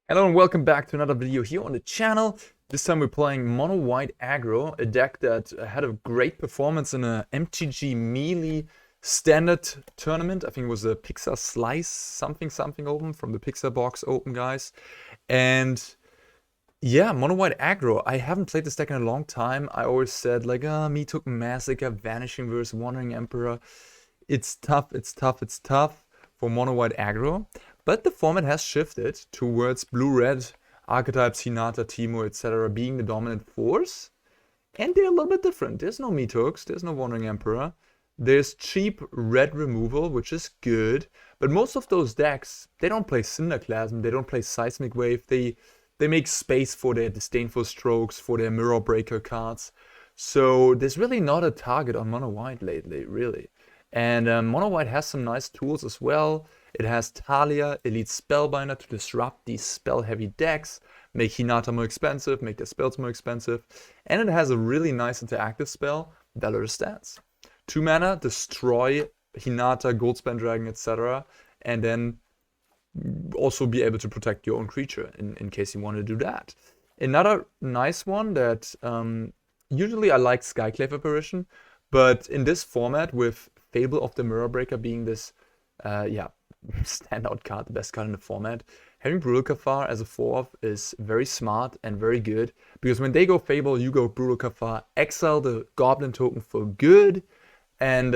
Hello and welcome back to another video here on the channel. This time we're playing MonoWhite Aggro, a deck that had a great performance in a MTG Melee standard tournament. I think it was a Pixar Slice something open from the Pixar box open, guys. And yeah, MonoWhite Aggro. I haven't played this deck in a long time. I always said like, Meathook Massacre, Vanishing versus Wandering Emperor. It's tough for MonoWhite Aggro. But the format has shifted towards blue-red archetypes, Hinata, Teemo, etc. being the dominant force. And they're a little bit different. There's no Meathooks, there's no Wandering Emperor. There's cheap red removal, which is good. But most of those decks, they don't play Cinderclasm, they don't play Seismic Wave. They make space for their Disdainful Strokes, for their Mirror Breaker cards. So there's really not a target on MonoWhite lately, really. And MonoWhite has some nice tools as well. It has Thalia, Elite Spellbinder to disrupt these spell-heavy decks, make Hinata more expensive, make their spells more expensive. And it has a really nice interactive spell, Valorous Stance. 2 mana, destroy Hinata, Goldspan Dragon, etc. And then also be able to protect your own creature in case you want to do that. Another nice one that usually I like Skyclave Apparition, but in this format with Fable of the Mirror Breaker being this standout card, the best card in the format, having Brutal Cathar as a 4-off is very smart and very good, because when they go Fable, you go Brutal Cathar, exile the Goblin token for good, and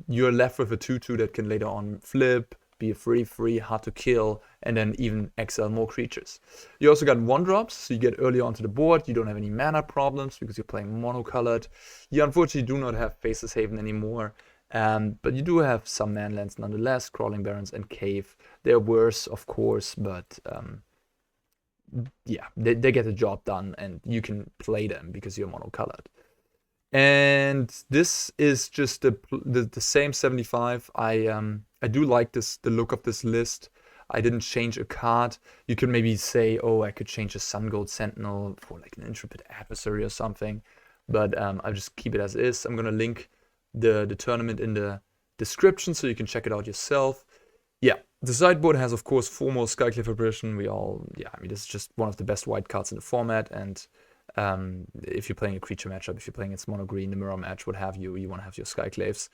you're left with a 2/2 that can later on flip, be a 3/3, hard to kill, and then even exile more creatures. You also got 1-drops, so you get early onto the board, you don't have any mana problems because you're playing mono-colored. You unfortunately do not have Faceless Haven anymore. But you do have some manlands nonetheless, Crawling Barrens and Cave. They're worse, of course, but yeah, they get the job done, and you can play them because you're monocolored. And this is just the same 75. I do like the look of this list. I didn't change a card. You could maybe say, oh, I could change a Sungold Sentinel for like an Intrepid Adversary or something, but I'll just keep it as is. I'm gonna link the tournament in the description so you can check it out yourself. Yeah, the sideboard has of course 4 more Skyclave Apparition. This is just one of the best white cards in the format, and if you're playing a creature matchup, if you're playing its mono green, the mirror match, what have you, you want to have your Skyclaves.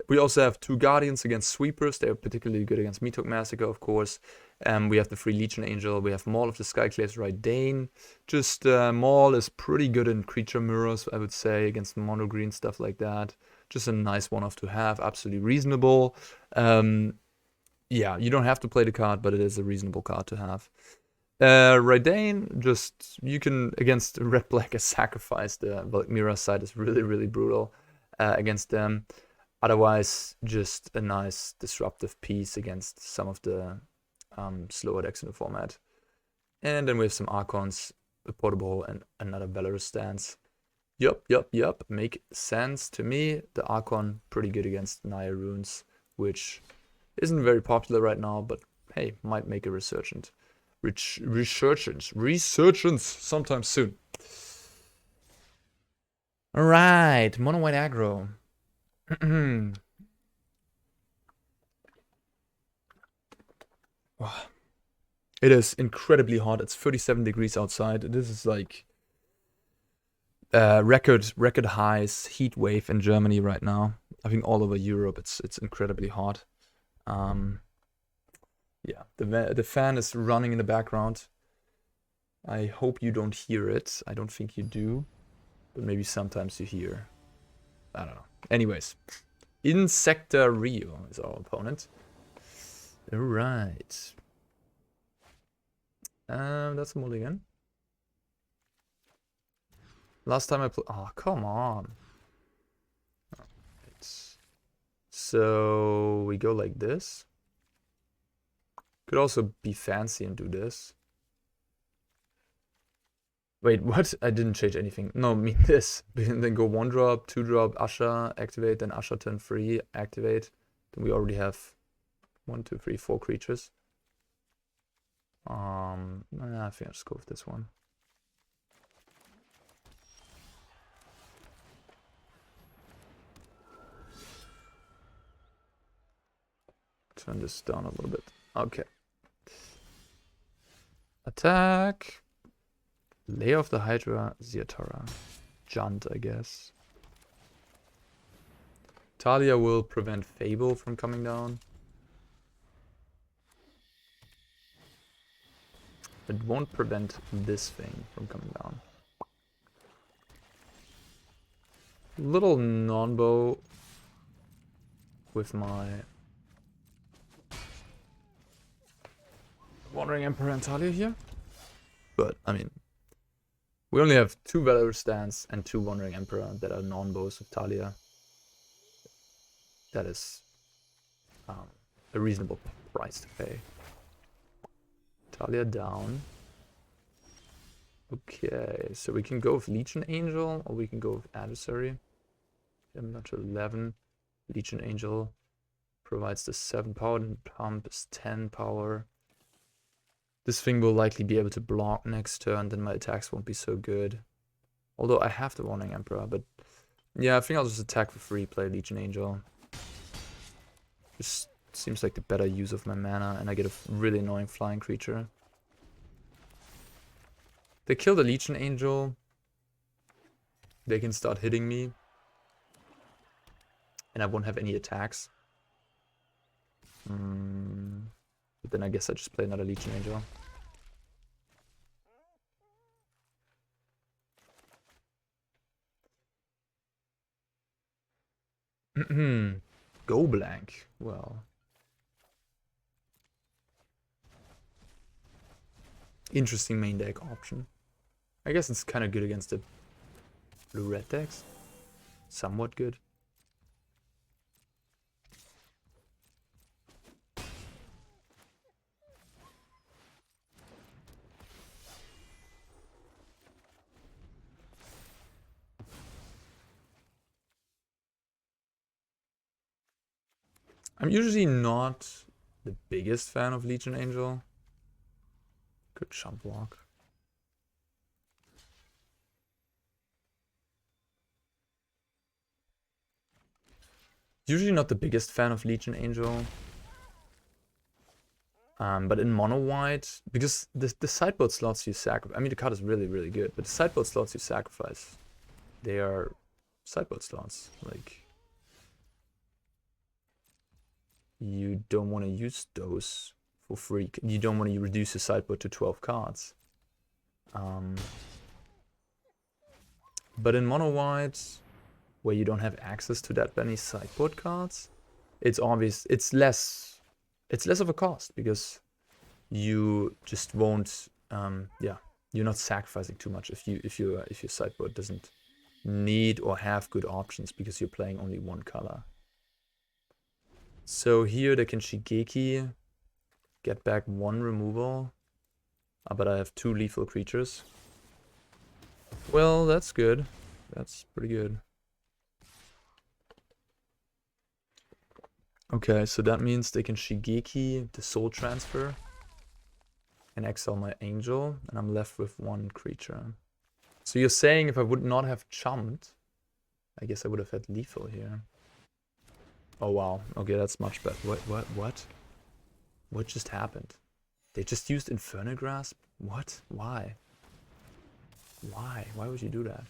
We also have 2 Guardians against Sweepers. They're particularly good against Meathook Massacre, of course. We have the free Legion Angel. We have Maul of the Skyclaves, Reidane. Just Maul is pretty good in creature mirrors, I would say, against mono green, stuff like that. Just a nice one-off to have, absolutely reasonable. Yeah, you don't have to play the card, but it is a reasonable card to have. Reidane, just, you can, against red-black, sacrifice the Mirror side is really brutal against them. Otherwise, just a nice disruptive piece against some of the slower decks in the format. And then we have some Archons, a Portable, and another Valorous Stance. Yup. Make sense to me. The Archon, pretty good against Naya Runes, which isn't very popular right now, but hey, might make a resurgence sometime soon. Alright, MonoWhite Aggro. It is incredibly hot. It's 37 degrees outside. This is like record highs heat wave in Germany right now. I think all over Europe it's incredibly hot. Yeah, the fan is running in the background. I hope you don't hear it. I don't think you do, but maybe sometimes you hear. I don't know. Anyways, Insectario is our opponent. All right. That's a mulligan. Last time I played... Oh, come on. Right. So we go like this. Could also be fancy and do this. Wait, what? I didn't change anything. No, I mean this. Then go 1-drop, 2-drop, Usher, activate, then Usher turn free, activate. Then we already have 1, 2, 3, 4 creatures. I think I'll just go with this one. Turn this down a little bit. Okay. Attack. Lair of the Hydra, Ziatora. Junt, I guess. Thalia will prevent Fable from coming down. It won't prevent this thing from coming down. Little non-bow with my Wandering Emperor and Thalia here. But, I mean, we only have 2 Valorous Stance and 2 Wandering Emperor that are non-bows of Thalia. That is a reasonable price to pay. Thalia down. Okay, so we can go with Legion Angel or we can go with Adversary. I'm not sure, 11. Legion Angel provides the 7 power and pump is 10 power. This thing will likely be able to block next turn, then my attacks won't be so good. Although I have the Wandering Emperor, but yeah, I think I'll just attack for free, play Legion Angel. Just seems like the better use of my mana, and I get a really annoying flying creature. They kill the Legion Angel. They can start hitting me. And I won't have any attacks. But then I guess I just play another Legion Angel. Go blank. Well. Interesting main deck option. I guess it's kind of good against the blue-red decks. Somewhat good. I'm usually not the biggest fan of Legion Angel. Good jump block. Usually not the biggest fan of Legion Angel. But in MonoWhite, because the sideboard slots you sacrifice, I mean the card is really, really good, but the sideboard slots you sacrifice, they are sideboard slots. Like, you don't want to use those for free. You don't want to reduce your sideboard to 12 cards. But in MonoWhite, where you don't have access to that many sideboard cards, it's obvious, it's less of a cost because you just won't, yeah, you're not sacrificing too much if your sideboard doesn't need or have good options because you're playing only one color. So here they can Shigeki, get back 1 removal, but I have 2 lethal creatures. Well, that's good. That's pretty good. Okay, so that means they can Shigeki the soul transfer and exile my angel, and I'm left with 1 creature. So you're saying if I would not have jumped, I guess I would have had lethal here. Oh wow, okay, that's much better. What? What just happened? They just used Infernal Grasp? What? Why? Why? Why would you do that?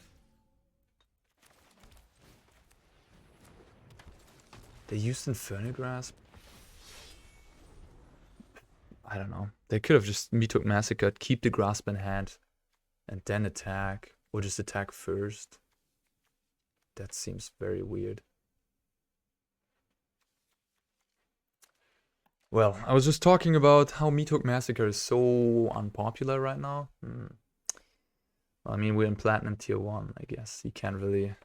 They used Infernal Grasp? I don't know. They could have just Meathook Massacre, keep the Grasp in hand, and then attack. Or just attack first. That seems very weird. Well, I was just talking about how Meathook Massacre is so unpopular right now. I mean, we're in Platinum Tier 1, I guess. You can't really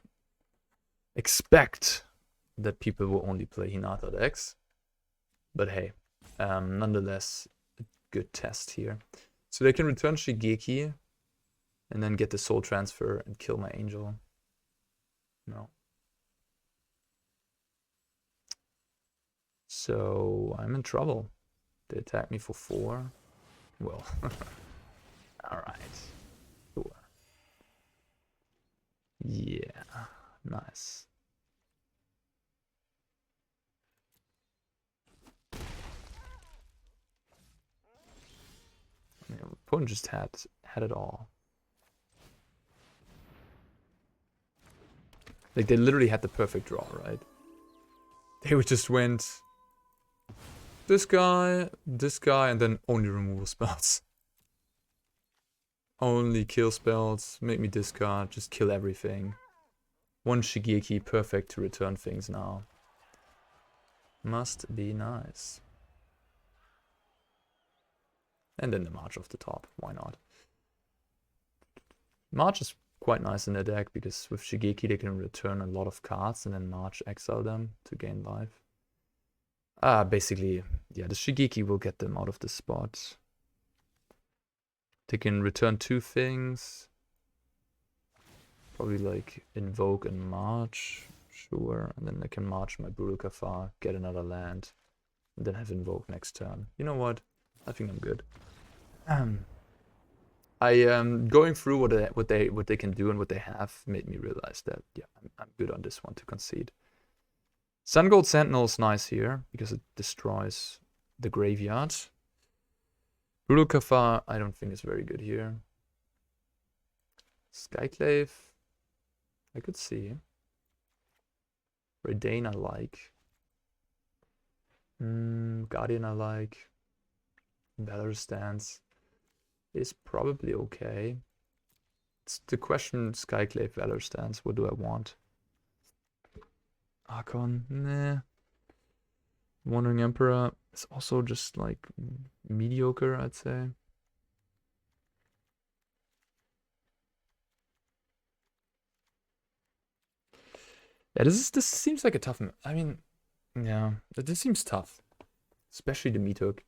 expect that people will only play Hinata decks. But hey, nonetheless, a good test here. So they can return Shigeki and then get the soul transfer and kill my angel. No. So I'm in trouble. They attack me for 4. Well, alright. Sure. Yeah, nice. opponent just had it all. Like, they literally had the perfect draw, right? They would just went this guy, and then only removal spells. Only kill spells, make me discard, just kill everything. One Shigeki, perfect to return things now. Must be nice. And then the March off the top, why not? March is quite nice in their deck, because with Shigeki they can return a lot of cards and then March exile them to gain life. Basically, yeah, the Shigeki will get them out of the spot. They can return 2 things. Probably like Invoke and March, sure. And then I can March my Brutal Cathar, get another land, and then have Invoke next turn. You know what? I think I'm good. Going through what they can do and what they have made me realize that yeah, I'm good on this one to concede. Sungold Sentinel is nice here because it destroys the graveyard. Brutal Cathar I don't think is very good here. Skyclave I could see. Reidane I like. Guardian I like. Valorous Stance is probably okay. It's the question, Skyclave, Valorous Stance, what do I want? Archon, nah. Wandering Emperor is also just like mediocre, I'd say. Yeah, this seems like a tough. I mean, yeah, this seems tough, especially the Meathook.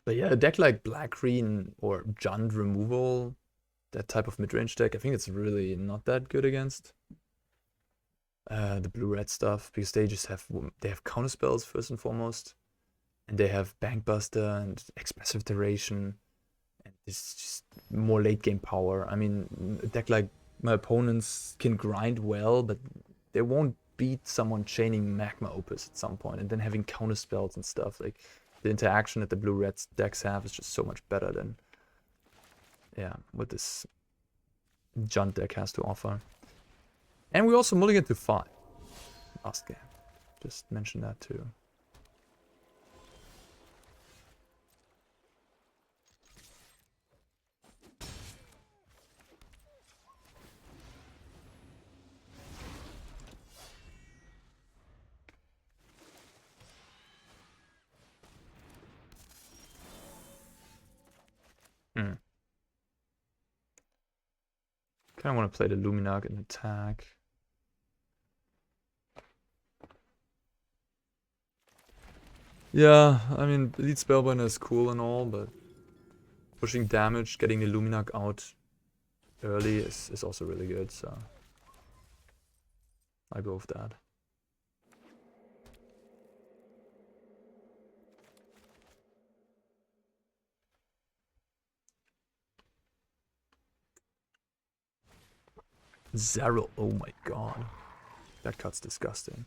But yeah, a deck like Black Green or Jund removal, that type of mid-range deck, I think it's really not that good against the blue-red stuff, because they just have counter spells first and foremost, and they have Bankbuster and Expressive Duration, and it's just more late game power. I mean, a deck like my opponents can grind well, but they won't beat someone chaining Magma Opus at some point and then having counter spells and stuff. Like, the interaction that the blue-red decks have is just so much better than, yeah, what this Jund deck has to offer. And we also mulligan to 5 last game. Just mention that too. Kind of want to play the Luminarch and attack. Yeah, I mean, Elite Spellbinder is cool and all, but pushing damage, getting the Luminarch out early is also really good, so I go with that. Zero, oh my god. That card's disgusting.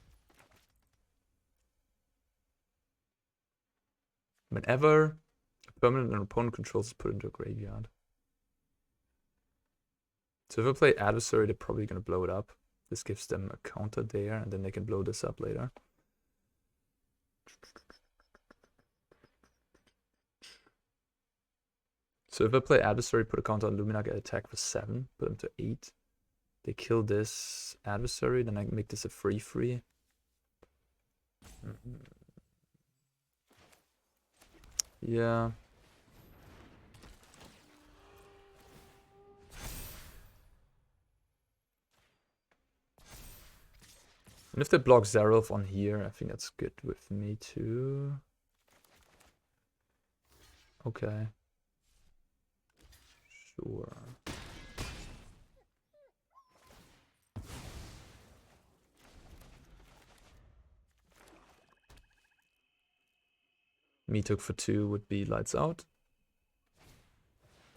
Whenever a permanent an opponent controls is put into a graveyard. So if I play Adversary, they're probably going to blow it up. This gives them a counter there, and then they can blow this up later. So if I play Adversary, put a counter on Luminarch, I attack for 7, put them to 8. They kill this Adversary, then I make this a 3/3. Yeah. And if they block Zerolf on here, I think that's good with me too. Okay. Sure. Meathook for 2 would be lights out.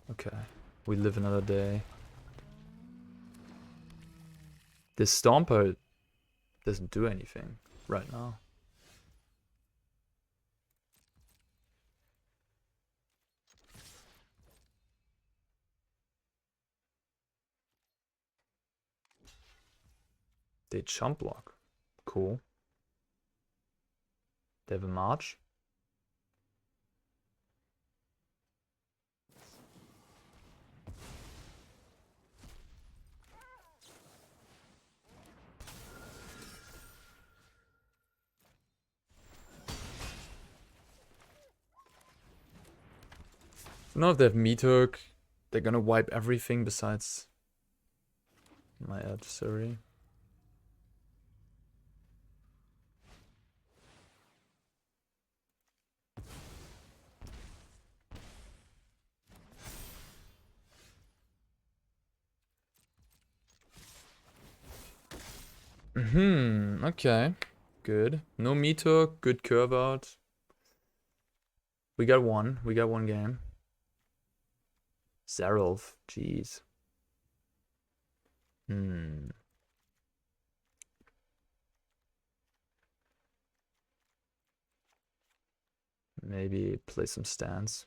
Okay. We live another day. This Stomper doesn't do anything right now. They chump block. Cool. They have a march. Now if they have Meathook, they're gonna wipe everything besides my adversary. Okay. Good. No Meathook, good curve out. We got one game. Zerulf, jeez. Maybe play some stance.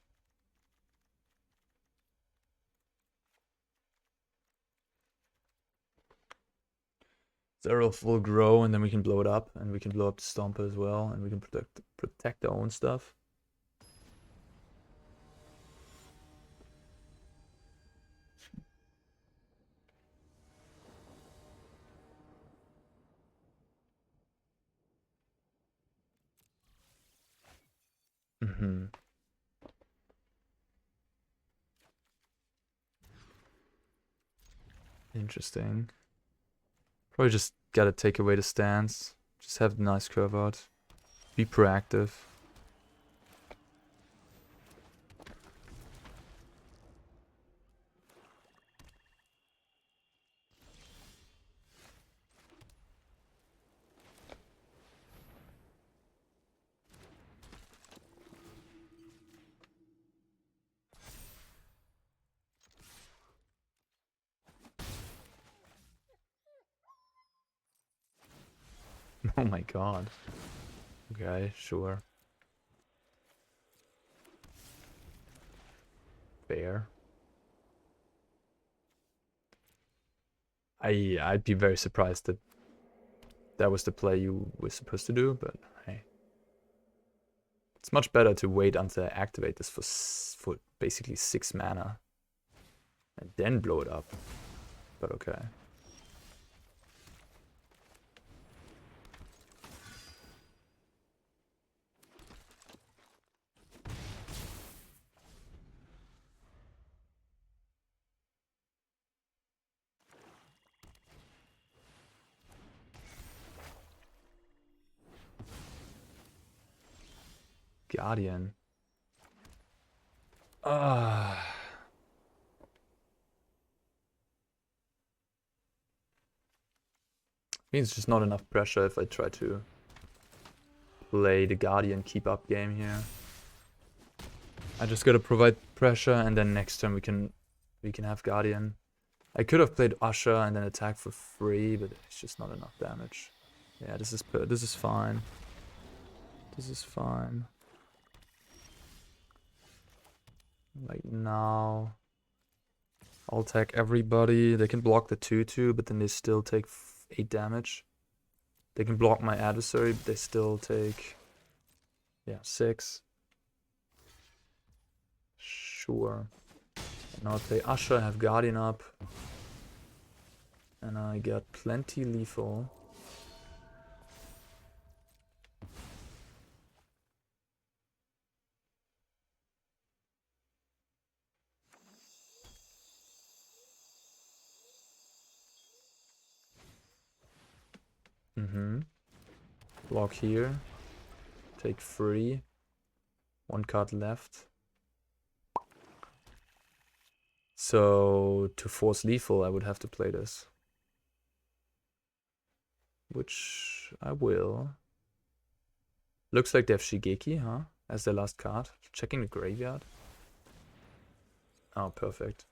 Zerulf will grow and then we can blow it up, and we can blow up the Stomper as well, and we can protect our own stuff. Interesting. Probably just gotta take away the stance. Just have a nice curve out. Be proactive. Oh my god. Okay, sure. Fair. I'd be very surprised that that was the play you were supposed to do, but hey. It's much better to wait until I activate this for basically 6 mana. And then blow it up. But okay. Guardian. Means just not enough pressure if I try to play the Guardian keep up game here. I just gotta provide pressure, and then next turn we can have Guardian. I could have played Usher and then attack for free, but it's just not enough damage. Yeah, this is fine. This is fine. Like now, I'll attack everybody. They can block the 2/2, but then they still take 8 damage. They can block my adversary, but they still take, yeah, 6. Sure. Now I'll play Usher, have Guardian up. And I got plenty lethal. Block here. Take 3. 1 card left. So to force lethal, I would have to play this. Which I will. Looks like they have Shigeki, huh? As their last card. Checking the graveyard. Oh, perfect.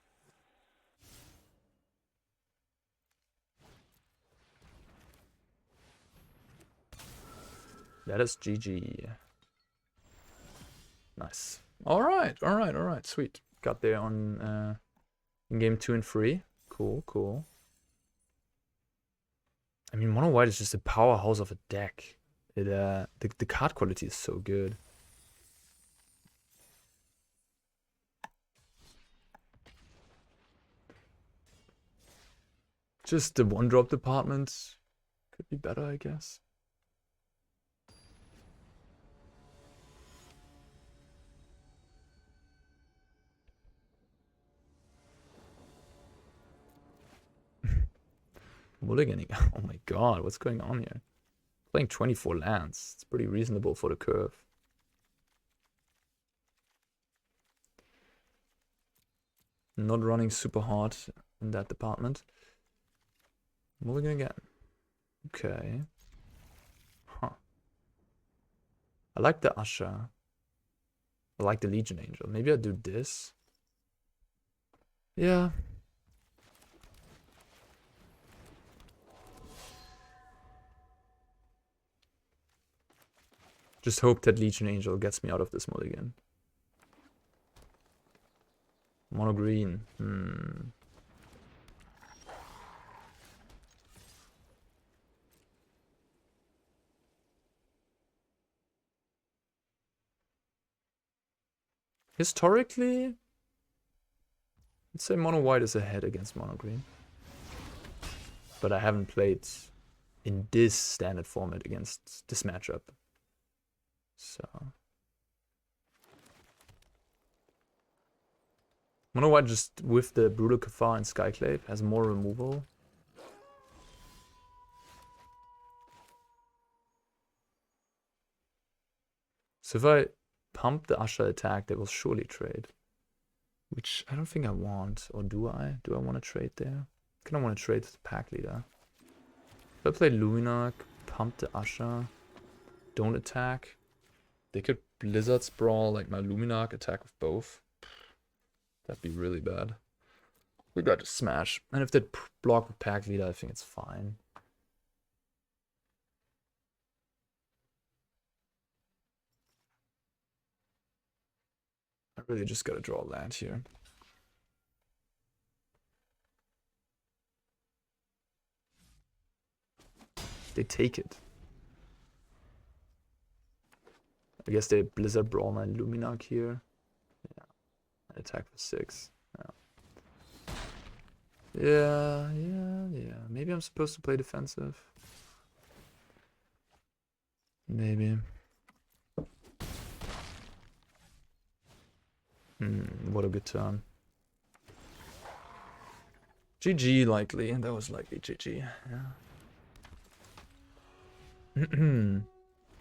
That is GG. Nice. Alright, alright, alright. Sweet. Got there on in game 2 and 3. Cool, cool. I mean, MonoWhite is just a powerhouse of a deck. It the card quality is so good. Just the 1-drop department could be better, I guess. Mulliganing. Oh my god, what's going on here? Playing 24 lands. It's pretty reasonable for the curve. Not running super hard in that department. Mulligan again. Okay. Huh. I like the Usher. I like the Legion Angel. Maybe I do this. Yeah. Just hope that Legion Angel gets me out of this mulligan. Mono green. Historically, let's say mono white is ahead against mono green. But I haven't played in this standard format against this matchup. So mono white just with the Brutal Cathar and Skyclave has more removal. So if I pump the Usher attack, they will surely trade. Which I don't think I want. Or do I? Do I want to trade there? I kind of want to trade the pack leader. If I play Luminarch, pump the Usher, don't attack, they could Blizzard Sprawl like my Luminarch, attack with both. That'd be really bad. We got to smash. And if they block with pack leader, I think it's fine. I really just gotta draw a land here. They take it. I guess they Blizzard Brawl my Luminarch here. Yeah. I attack for 6. Yeah. Yeah. Maybe I'm supposed to play defensive. Maybe. What a good turn. GG likely, and that was likely GG, yeah.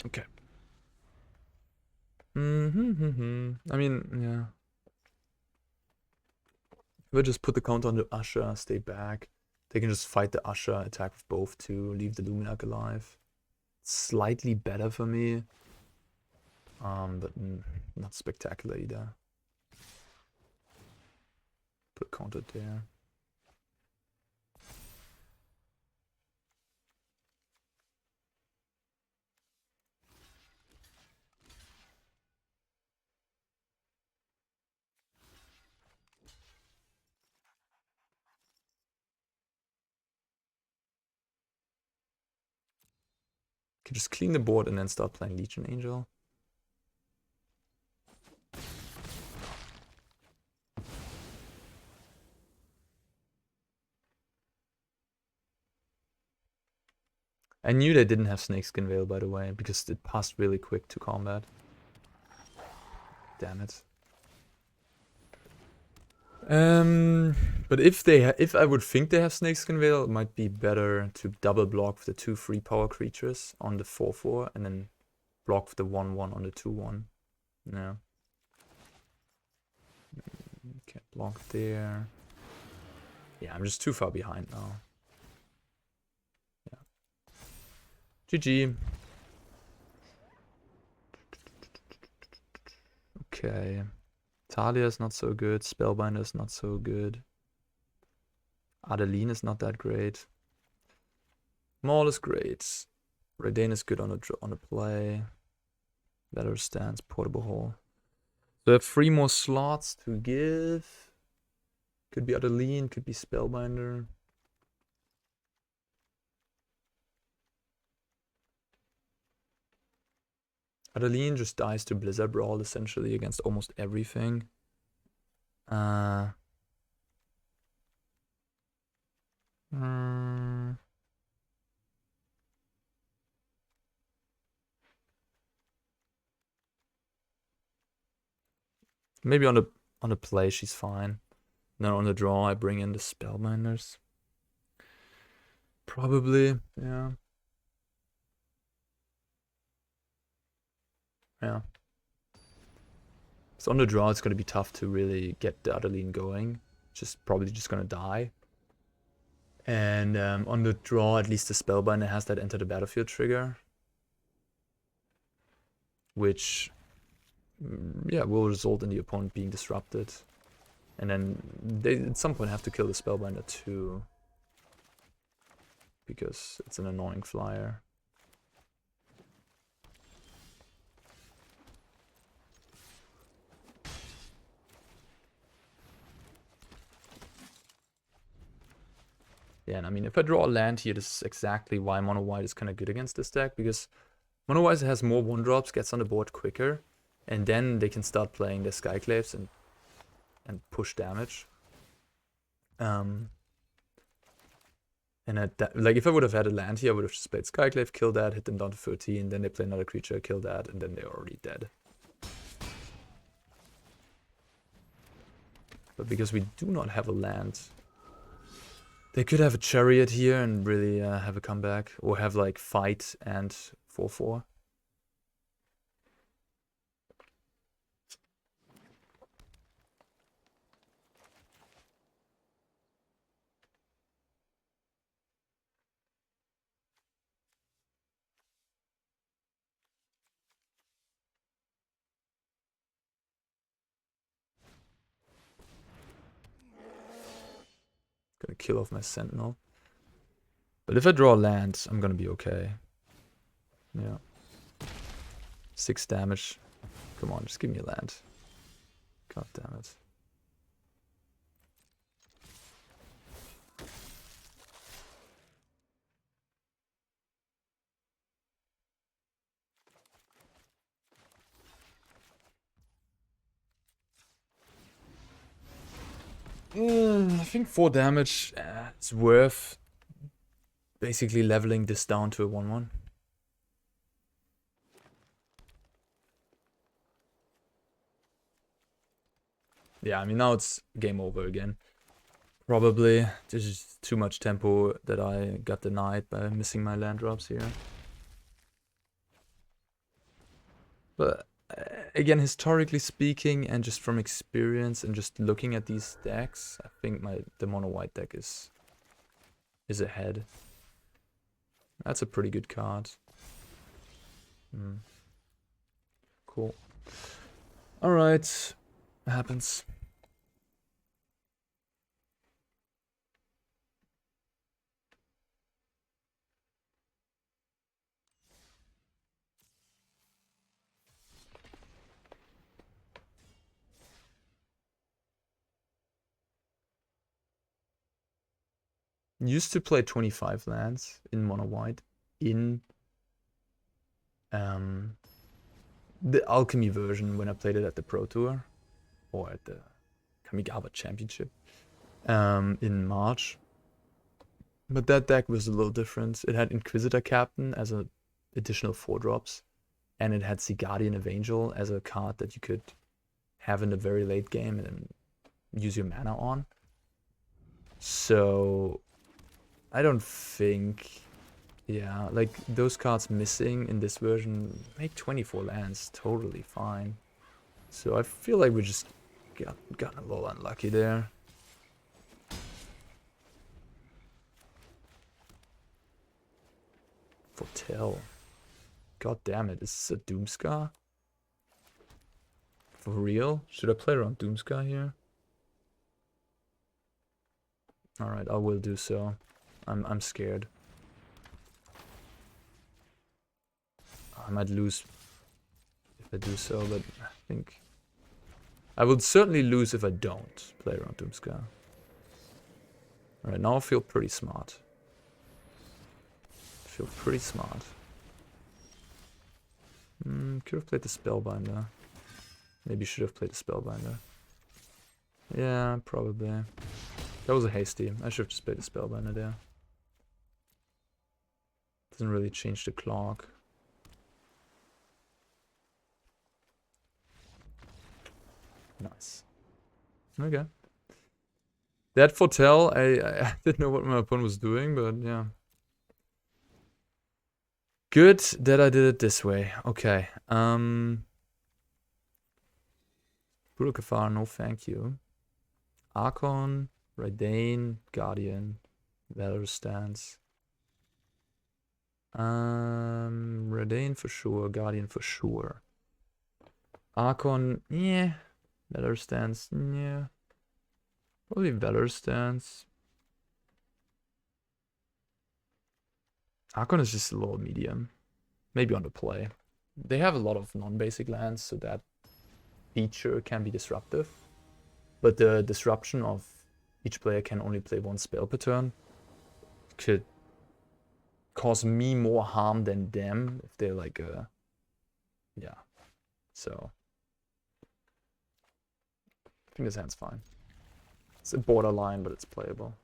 Okay. I mean, yeah. If I just put the counter on the Usher, stay back, they can just fight the Usher, attack with both to leave the Luminarch alive. It's slightly better for me. But not spectacular either. Put a counter there. Can just clean the board and then start playing Legion Angel. I knew they didn't have Snakeskin Veil, by the way, because it passed really quick to combat. Damn it. But if I would think they have Snakeskin Veil, it might be better to double block the 2 free power creatures on the 4/4 and then block the 1/1 on the 2/1. Yeah. Can't block there. Yeah, I'm just too far behind now. Yeah. GG. Okay. Thalia is not so good. Spellbinder is not so good. Adeline is not that great. Maul is great. Reidane is good on a play. Valorous Stance, Portable Hole. So I have 3 more slots to give. Could be Adeline, could be Spellbinder. Adeline just dies to Blizzard Brawl essentially against almost everything. Maybe on the play she's fine. Then on the draw I bring in the Spellbinders. Probably, yeah. Yeah. So on the draw it's gonna be tough to really get the Adeline going. Just probably just gonna die. And on the draw, at least the Spellbinder has that enter the battlefield trigger. Which, yeah, will result in the opponent being disrupted. And then they at some point have to kill the Spellbinder too. Because it's an annoying flyer. Yeah, and I mean, if I draw a land here, this is exactly why MonoWhite is kind of good against this deck, because MonoWhite has more 1-drops, gets on the board quicker, and then they can start playing their Skyclaves and push damage. And like if I would have had a land here, I would have just played Skyclave, kill that, hit them down to 13, then they play another creature, kill that, and then they're already dead. But because we do not have a land, they could have a Chariot here and really have a comeback, or have like Fight and 4/4. Gonna kill off my Sentinel. But if I draw land, I'm gonna be okay. Yeah. 6 damage. Come on, just give me a land. God damn it. I think 4 damage, it's worth basically leveling this down to a 1/1. Yeah, I mean, now it's game over again. Probably. There's just too much tempo that I got denied by missing my land drops here. But again, historically speaking, and just from experience and just looking at these decks, I think the MonoWhite deck is ahead. That's a pretty good card. Cool. Alright. It happens. Used to play 25 lands in MonoWhite in the Alchemy version when I played it at the Pro Tour or at the Kamigawa Championship in March. But that deck was a little different. It had Inquisitor Captain as an additional 4-drops, and it had Guardian of Angel as a card that you could have in the very late game and then use your mana on. So I don't think, yeah, like those cards missing in this version make 24 lands totally fine. So I feel like we just got a little unlucky there. Foretell. God damn it, is this a Doomscar? For real? Should I play around Doomscar here? Alright, I will do so. I'm scared. might lose if I do so, but I think I would certainly lose if I don't play around Doomscar. Alright, now I feel pretty smart. I feel pretty smart. Could have played the Spellbinder. Maybe should have played the Spellbinder. Yeah, probably. That was a hasty. I should have just played the Spellbinder there. Doesn't really change the clock. Nice. Okay. That foretell, I didn't know what my opponent was doing, but yeah. Good that I did it this way. Okay. Brutal Cathar, no thank you. Archon, Reidane, Guardian, Valorous Stance. Reidane for sure, Guardian for sure. Archon, yeah. Valorous Stance, yeah. Probably Valorous Stance. Archon is just a little medium. Maybe on the play. They have a lot of non-basic lands, so that feature can be disruptive. But the disruption of each player can only play one spell per turn could cause me more harm than them if they're like a... Yeah. So... I think this hand's fine. It's a borderline, but it's playable.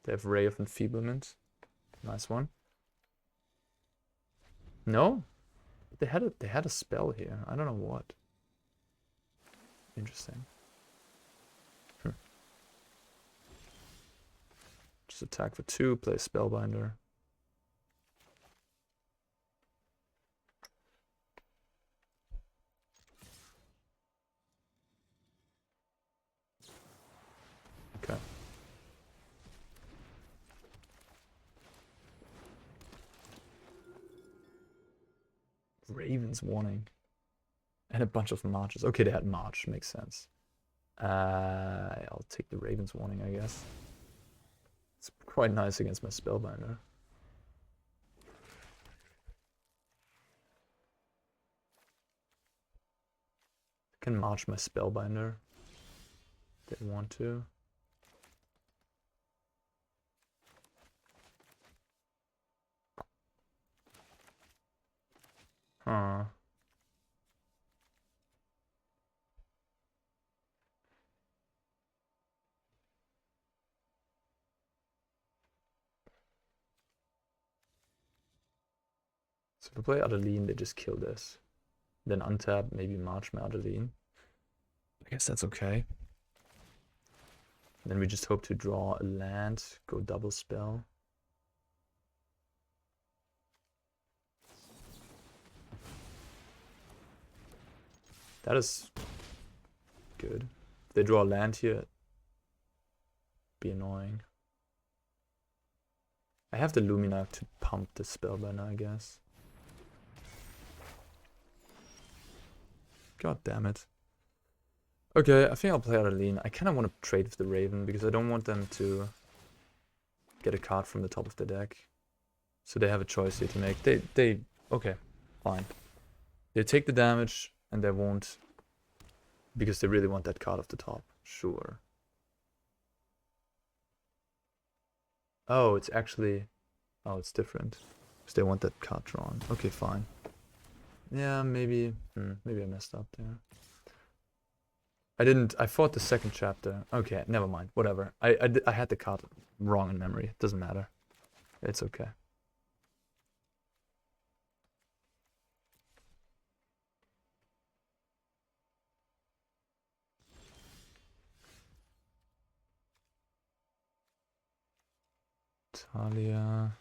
They have Ray of Enfeeblement. Nice one. No? They had a spell here. I don't know what. Interesting. Just attack for 2, play Spellbinder. Okay. Raven's Warning. And a bunch of Marches. Okay, they had March. Makes sense. I'll take the Raven's Warning, I guess. It's quite nice against my Spellbinder. I can march my Spellbinder if they want to. Huh. So if I play Adeline, they just kill this. Then untap, maybe march my Adeline. I guess that's okay. Then we just hope to draw a land, go double spell. That is good. If they draw a land here, it'd be annoying. I have the Luminarch to pump the Spellbinder, I guess. God damn it. Okay, I think I'll play Adeline. I kind of want to trade with the Raven because I don't want them to get a card from the top of the deck. So they have a choice here to make. Okay, fine. They take the damage and they won't because they really want that card off the top. Sure. Oh, it's actually... Oh, it's different. Because they want that card drawn. Okay, fine. Yeah, maybe... maybe I messed up there. I fought the second chapter. Okay, never mind. Whatever. I had the card wrong in memory. It doesn't matter. It's okay. Thalia.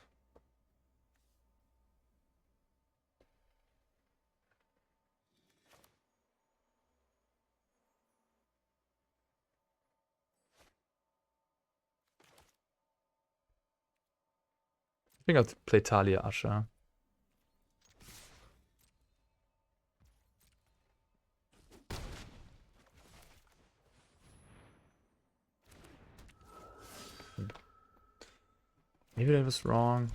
I think I'll play Thalia Usher. Maybe that was wrong.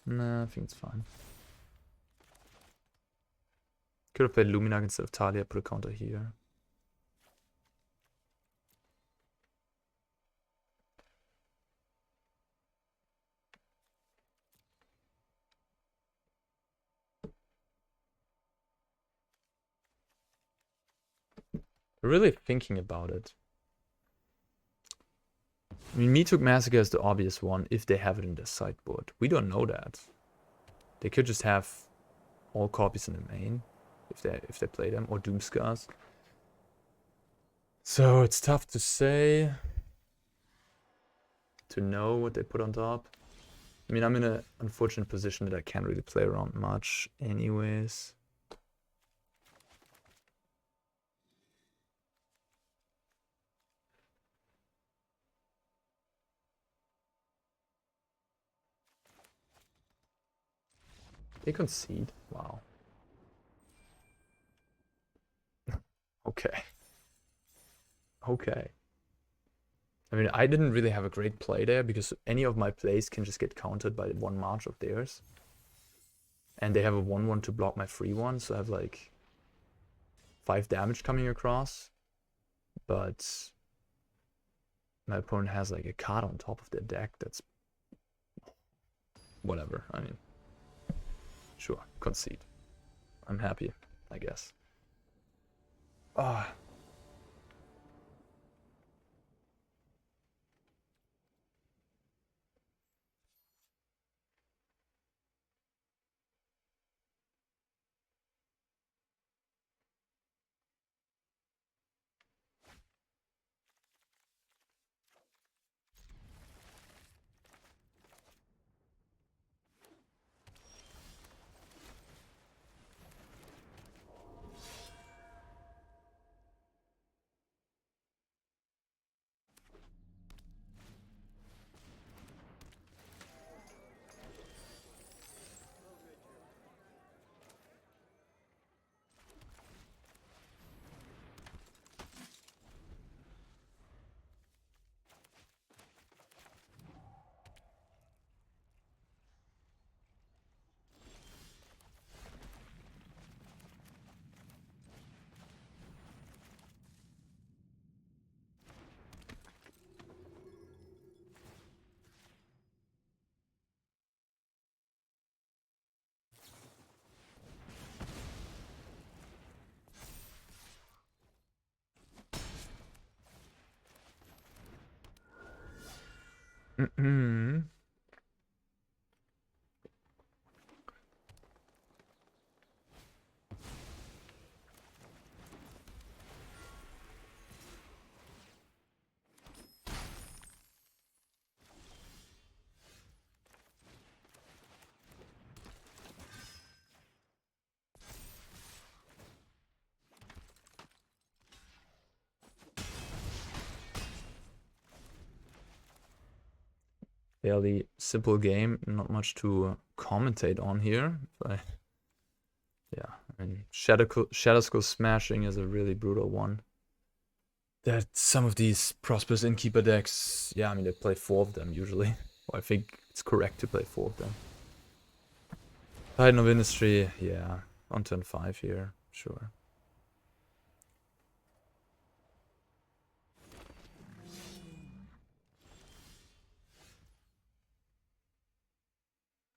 Nah, I think it's fine. Could have played Luminarch instead of Thalia, put a counter here. Really thinking about it. I mean, Meathook Massacre is the obvious one if they have it in their sideboard. We don't know that. They could just have all copies in the main if they play them, or Doomskars. So it's tough to say, to know what they put on top. I mean, I'm in an unfortunate position that I can't really play around much anyways. They concede. Wow. Okay. Okay. I mean, I didn't really have a great play there because any of my plays can just get countered by one march of theirs. And they have a 1/1 to block my free one, so I have like 5 damage coming across. But my opponent has like a card on top of their deck that's whatever. I mean, sure, concede. I'm happy, I guess. Ah. Fairly simple game, not much to commentate on here. But yeah, I mean, Shadow Skull Smashing is a really brutal one. That some of these Prosperous Innkeeper decks, yeah, I mean, they play 4 of them usually. Well, I think it's correct to play 4 of them. Titan of Industry, yeah, on turn 5 here, sure.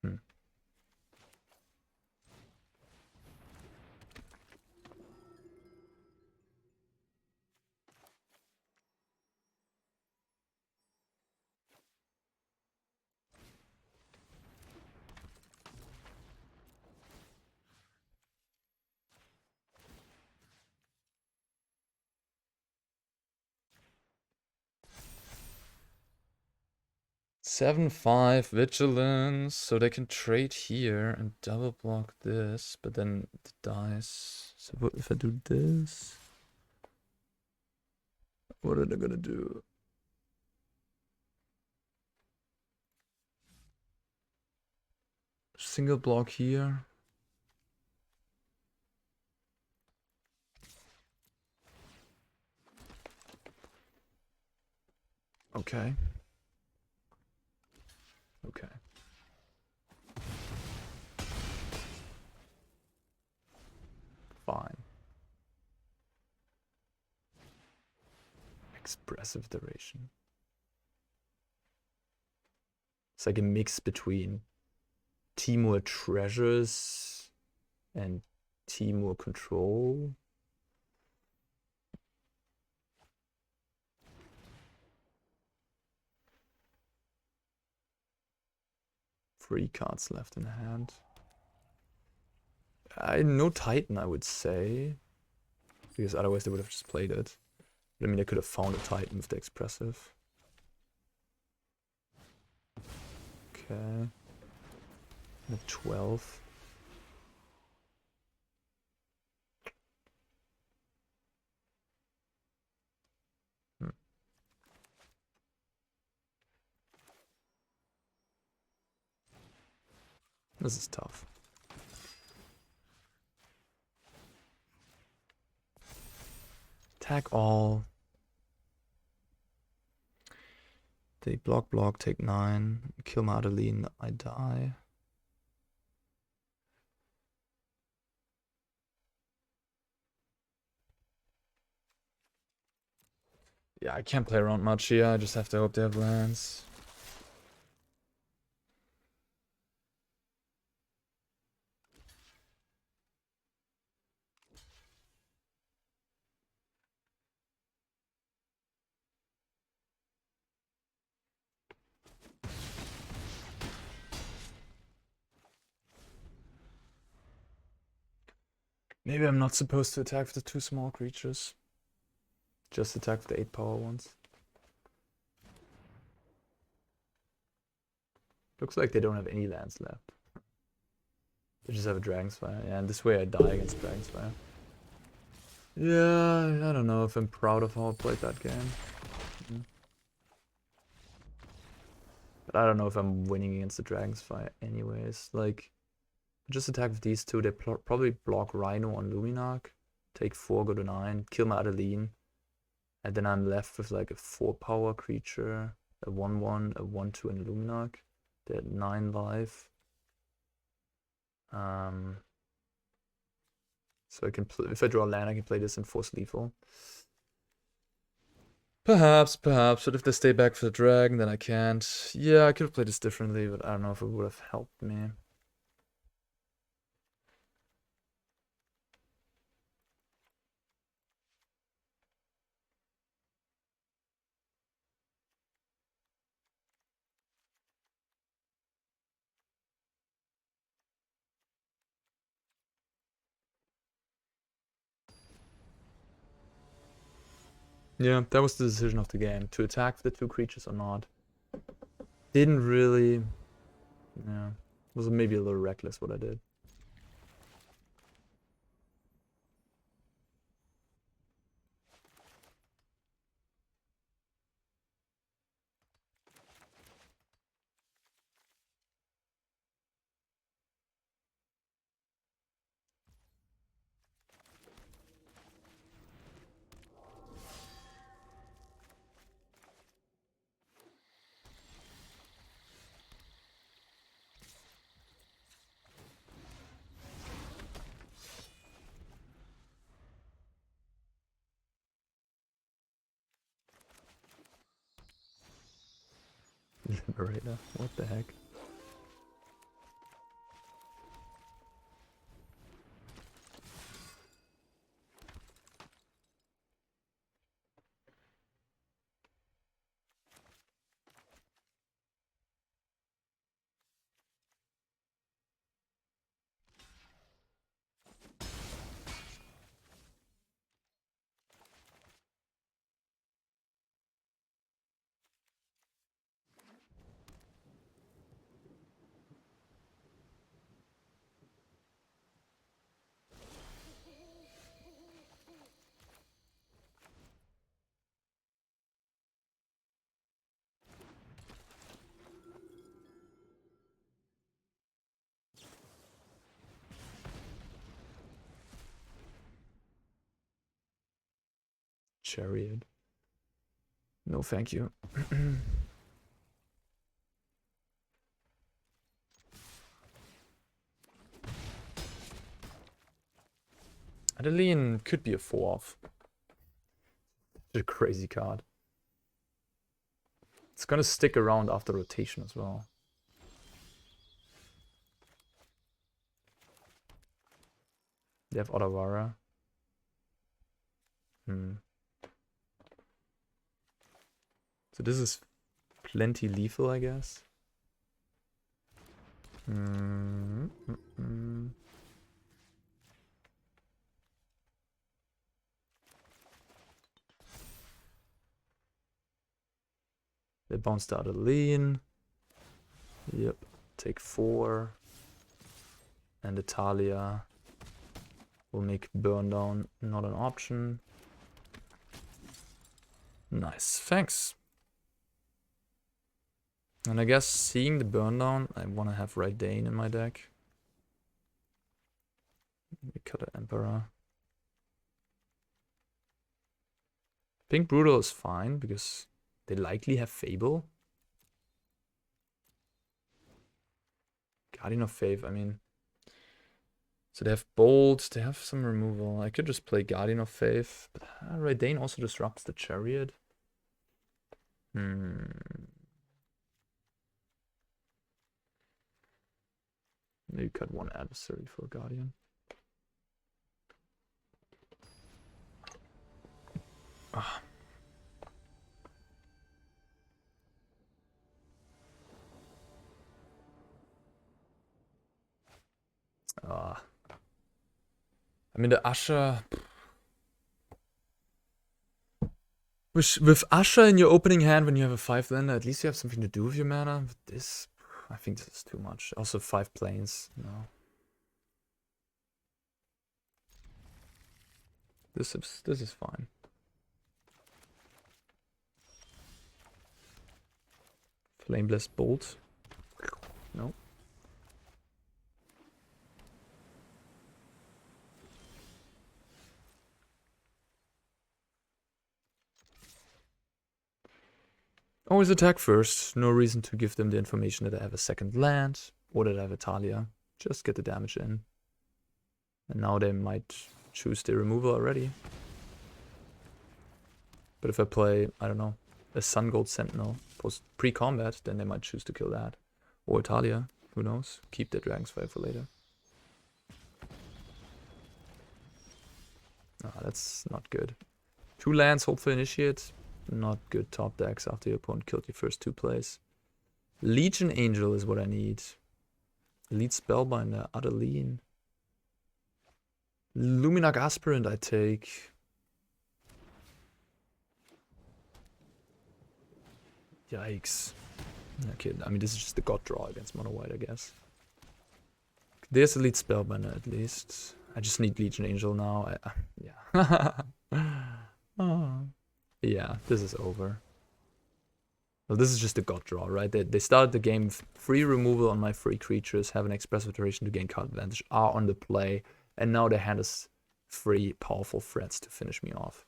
Hmm. Seven, 5 vigilance, so they can trade here and double block this, but then it dies. So what if I do this? What are they gonna do? Single block here. Okay. Expressive duration. It's like a mix between Timur Treasures and Timur Control. Three cards left in hand. No Titan, I would say. Because otherwise they would have just played it. But I mean, they could have found a Titan with the Expressive. Okay. The 12. This is tough. Attack all. They block, take 9. Kill my Adeline, I die. Yeah, I can't play around much here. I just have to hope they have lands. Maybe I'm not supposed to attack with the 2 small creatures. Just attack with the 8 power ones. Looks like they don't have any lands left. They just have a Dragon's Fire. Yeah, and this way I die against Dragon's Fire. Yeah, I don't know if I'm proud of how I played that game. But I don't know if I'm winning against the Dragon's Fire anyways. Like, just attack with these 2. They probably block Rhino on Luminarch. Take 4, go to 9. Kill my Adeline. And then I'm left with like a 4 power creature. A 1/1, a 1/2 and a Luminarch. They're at 9 life. So I can if I draw a land, I can play this and force lethal. Perhaps, but if they stay back for the dragon, then I can't. Yeah, I could have played this differently, but I don't know if it would have helped me. Yeah, that was the decision of the game, to attack the 2 creatures or not. Didn't really... Yeah, was maybe a little reckless what I did. Liberator, what the heck? Chariot. No, thank you. Adeline could be a 4-off. It's a crazy card. It's gonna stick around after rotation as well. They have Otawara. So this is plenty lethal, I guess. They bounced out Adeline. Yep. Take 4. And the Thalia will make burn down not an option. Nice. Thanks. And I guess seeing the burn down, I want to have Reidane in my deck. We cut an Emperor. Pink Brutal is fine because they likely have Fable. Guardian of Faith, I mean. So they have Bolt, they have some removal. I could just play Guardian of Faith. But Reidane also disrupts the Chariot. Maybe cut 1 Adversary for Guardian. Ah. I mean, the Usher... With Usher in your opening hand when you have a 5-lander, at least you have something to do with your mana. But this... I think this is too much. Also 5 planes. No. This is fine. Flameless Bolt. No. Always attack first. No reason to give them the information that I have a second land or that I have a Thalia. Just get the damage in. And now they might choose the removal already. But if I play, I don't know, a Sungold Sentinel post pre-combat, then they might choose to kill that. Or a Thalia, who knows? Keep the Dragon's Fire for later. Ah, that's not good. 2 lands, Hopeful Initiate. Not good top decks after your opponent killed your first 2 plays. Legion Angel is what I need. Elite Spellbinder, Adeline. Luminarch Aspirant I take. Yikes. Okay, I mean this is just the god draw against MonoWhite, I guess. There's Elite Spellbinder at least. I just need Legion Angel now. Yeah. Oh. Yeah, this is over. Well, this is just a god draw, right? They started the game with free removal on my free creatures, have an expressive iteration to gain card advantage, are on the play, and now they hand us 3 powerful threats to finish me off.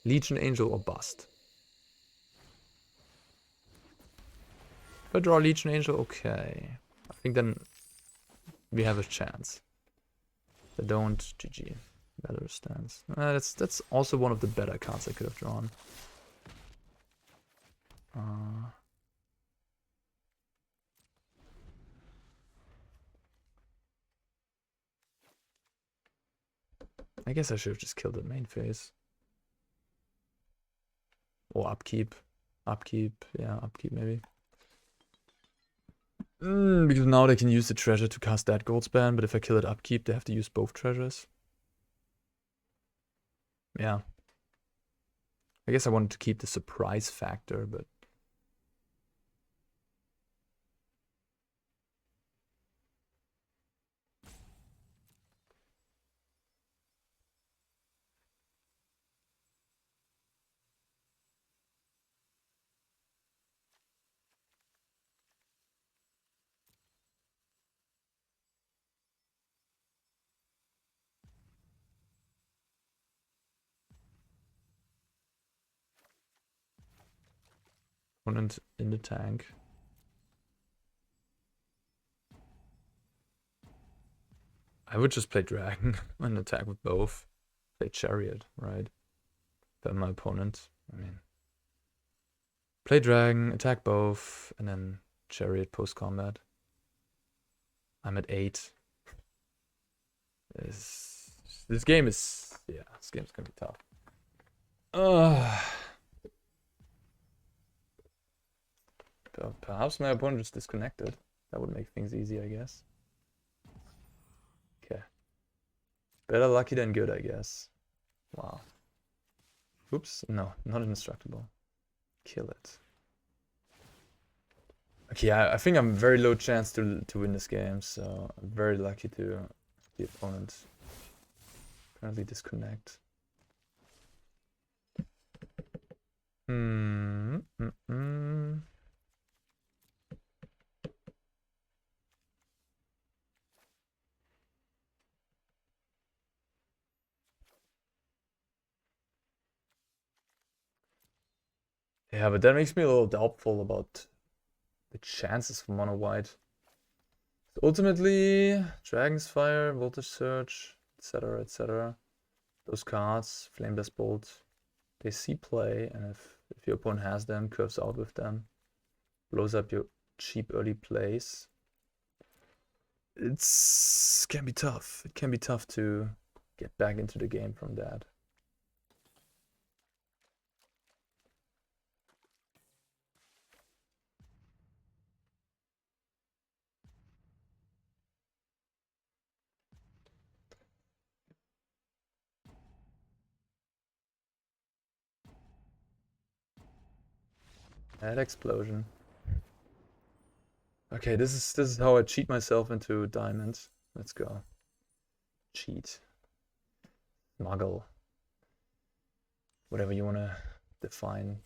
Legion Angel or bust. If I draw Legion Angel, okay. I think then we have a chance. If I don't, GG. Valorous Stance. That's also one of the better cards I could have drawn. I guess I should have just killed the main phase. Or upkeep. Upkeep, yeah, upkeep maybe. Because now they can use the treasure to cast that gold span, but if I kill it upkeep, they have to use both treasures. Yeah. I guess I wanted to keep the surprise factor, but... Opponent in the tank. I would just play Dragon and attack with both. play Chariot, right? Then my opponent, I mean, play Dragon, attack both, and then Chariot post-combat. I'm at 8. This game is, yeah, this game's gonna be tough. Perhaps my opponent is disconnected. That would make things easy, I guess. Okay. Better lucky than good, I guess. Wow. Oops, no, not indestructible. Kill it. Okay, I think I'm very low chance to win this game, so I'm very lucky to the opponent apparently disconnect. Yeah, but that makes me a little doubtful about the chances for MonoWhite. So ultimately, Dragon's Fire, Voltage Surge, etc., etc. Those cards, Flameless Bolt, they see play, and if your opponent has them, curves out with them, blows up your cheap early plays. It can be tough. It can be tough to get back into the game from that. That explosion. Okay, this is how I cheat myself into diamond. Let's go. Cheat. Muggle. Whatever you wanna define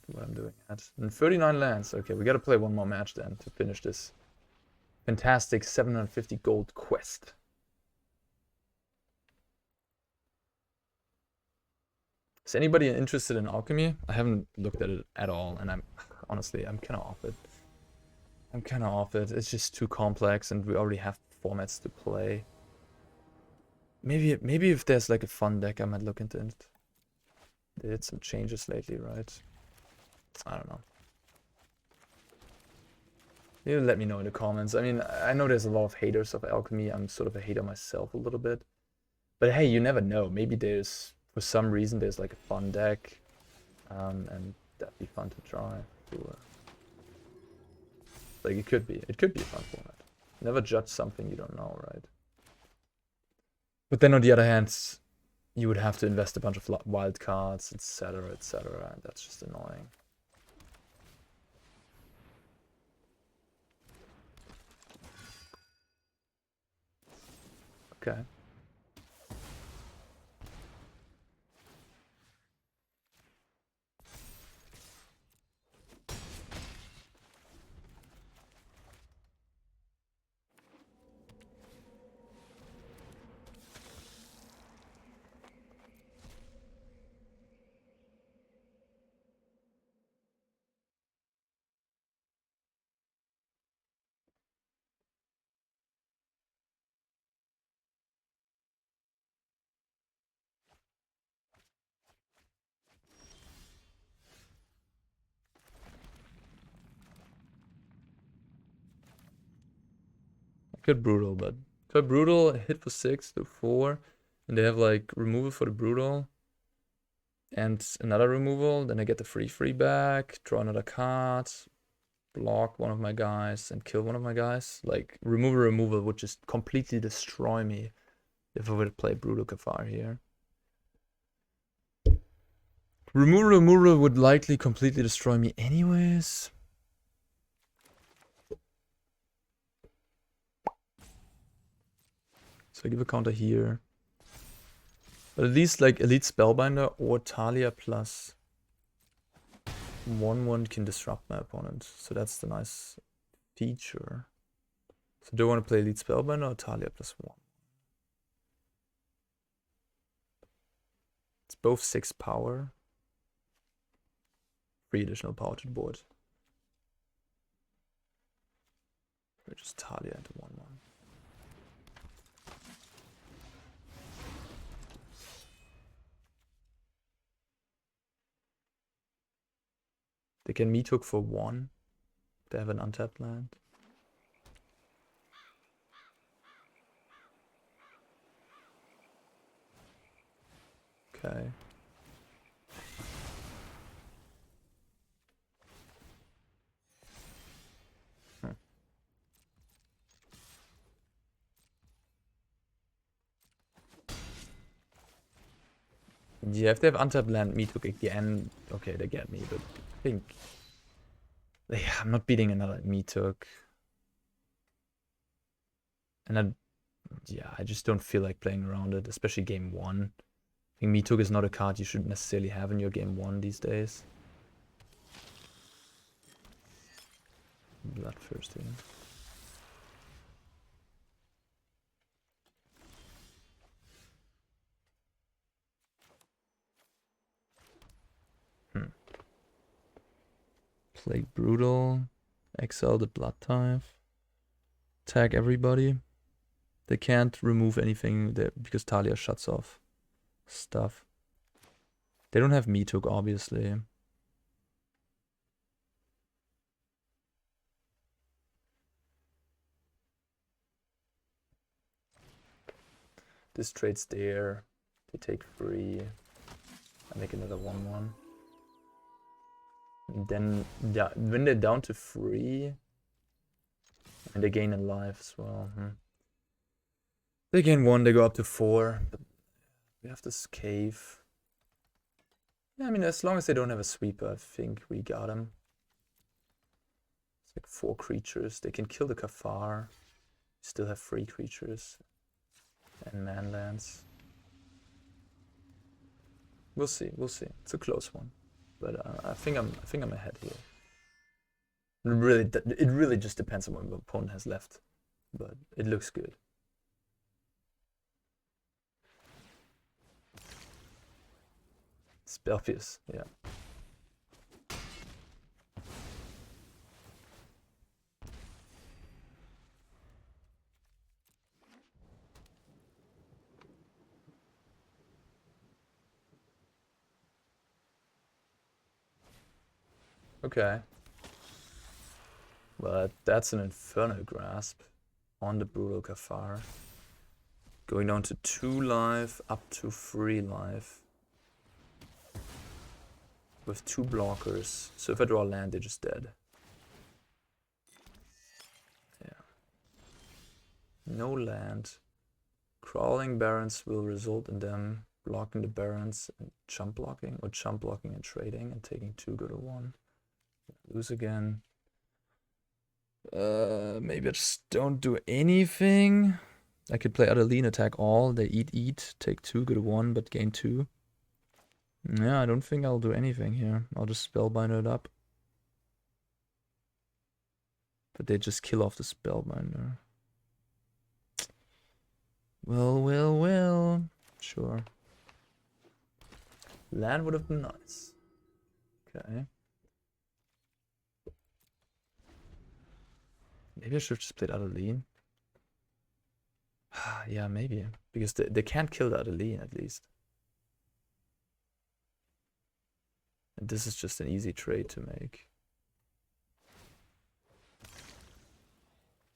what I'm doing at. And 39 lands. Okay, we gotta play one more match then to finish this fantastic 750 gold quest. Is anybody interested in alchemy? I haven't looked at it at all, and I'm honestly kind of off it. It's just too complex, and we already have formats to play. Maybe if there's like a fun deck, I might look into it. They did some changes lately, right? I don't know. You let me know in the comments. I mean, I know there's a lot of haters of alchemy. I'm sort of a hater myself a little bit. But hey, you never know. Maybe there's, for some reason, there's like a fun deck. And that'd be fun to try. Like, it could be a fun format. Never judge something you don't know, right? But then on the other hand, you would have to invest a bunch of wild cards, etc., etc., and that's just annoying. Okay. Good Brutal, but good Brutal, hit for 6 to 4, and they have like removal for the Brutal and another removal. Then I get the free back, draw another card, block one of my guys, and kill one of my guys. Like removal would just completely destroy me if I were to play Brutal Cathar here. Removal would likely completely destroy me anyways. So I give a counter here. But at least like Elite Spellbinder or Thalia plus 1/1 can disrupt my opponent. So that's the nice feature. So do I want to play Elite Spellbinder or Thalia plus 1? It's both 6 power. 3 additional power to the board. Or just Thalia into 1/1. They can Meathook for 1. They have an untapped land. Okay. Yeah, if they have untapped land, Meathook again, okay, they get me, but I think... Yeah, I'm not beating another Meathook. And I just don't feel like playing around it, especially game 1. I think Meathook is not a card you should necessarily have in your game 1 these days. Bloodthirsty. Plague Brutal. Exile the Blood type. Tag everybody. They can't remove anything there because Thalia shuts off stuff. They don't have Meathook, obviously. This trade's there. They take 3. I make another 1/1. And then, yeah, when they're down to 3, and they gain in life as well. They gain 1, they go up to 4. But we have this cave. Yeah, I mean, as long as they don't have a sweeper, I think we got them. It's like 4 creatures. They can kill the Cathar. Still have 3 creatures. And manlands. We'll see, we'll see. It's a close one. But I think I'm ahead here. It really just depends on what my opponent has left. But it looks good. Spellfierce, yeah. Okay. But that's an Infernal Grasp on the Brutal Cathar. Going down to 2 life, up to 3 life. With 2 blockers. So if I draw land, they're just dead. Yeah. No land. Crawling Barrens will result in them blocking the Barrens and chump blocking, or chump blocking and trading and taking 2, go to 1. Lose again. Maybe I just don't do anything. I could play Adeline, attack all. They eat, take 2, go to 1, but gain 2. Yeah, I don't think I'll do anything here. I'll just Spellbinder it up. But they just kill off the Spellbinder. Well. Sure. Land would have been nice. Okay. Maybe I should have just played Adeline. Yeah, maybe. Because they can't kill the Adeline, at least. And this is just an easy trade to make.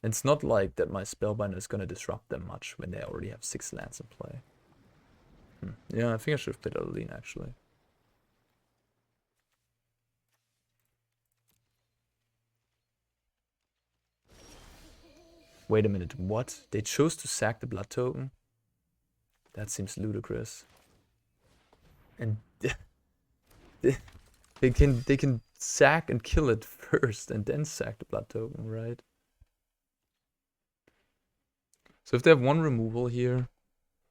It's not like that my Spellbinder is going to disrupt them much when they already have 6 lands in play. Yeah, I think I should have played Adeline, actually. Wait a minute, what? They chose to sack the blood token? That seems ludicrous. And they can sack and kill it first and then sack the blood token, right? So if they have 1 removal here,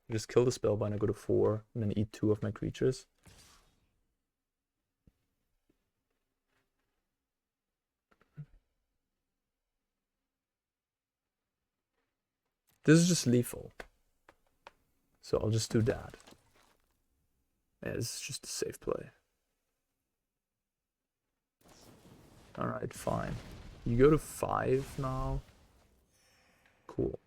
just kill the Spellbinder, go to 4, and then eat 2 of my creatures. This is just lethal. So I'll just do that. Yeah, this is just a safe play. Alright, fine. You go to 5 now. Cool.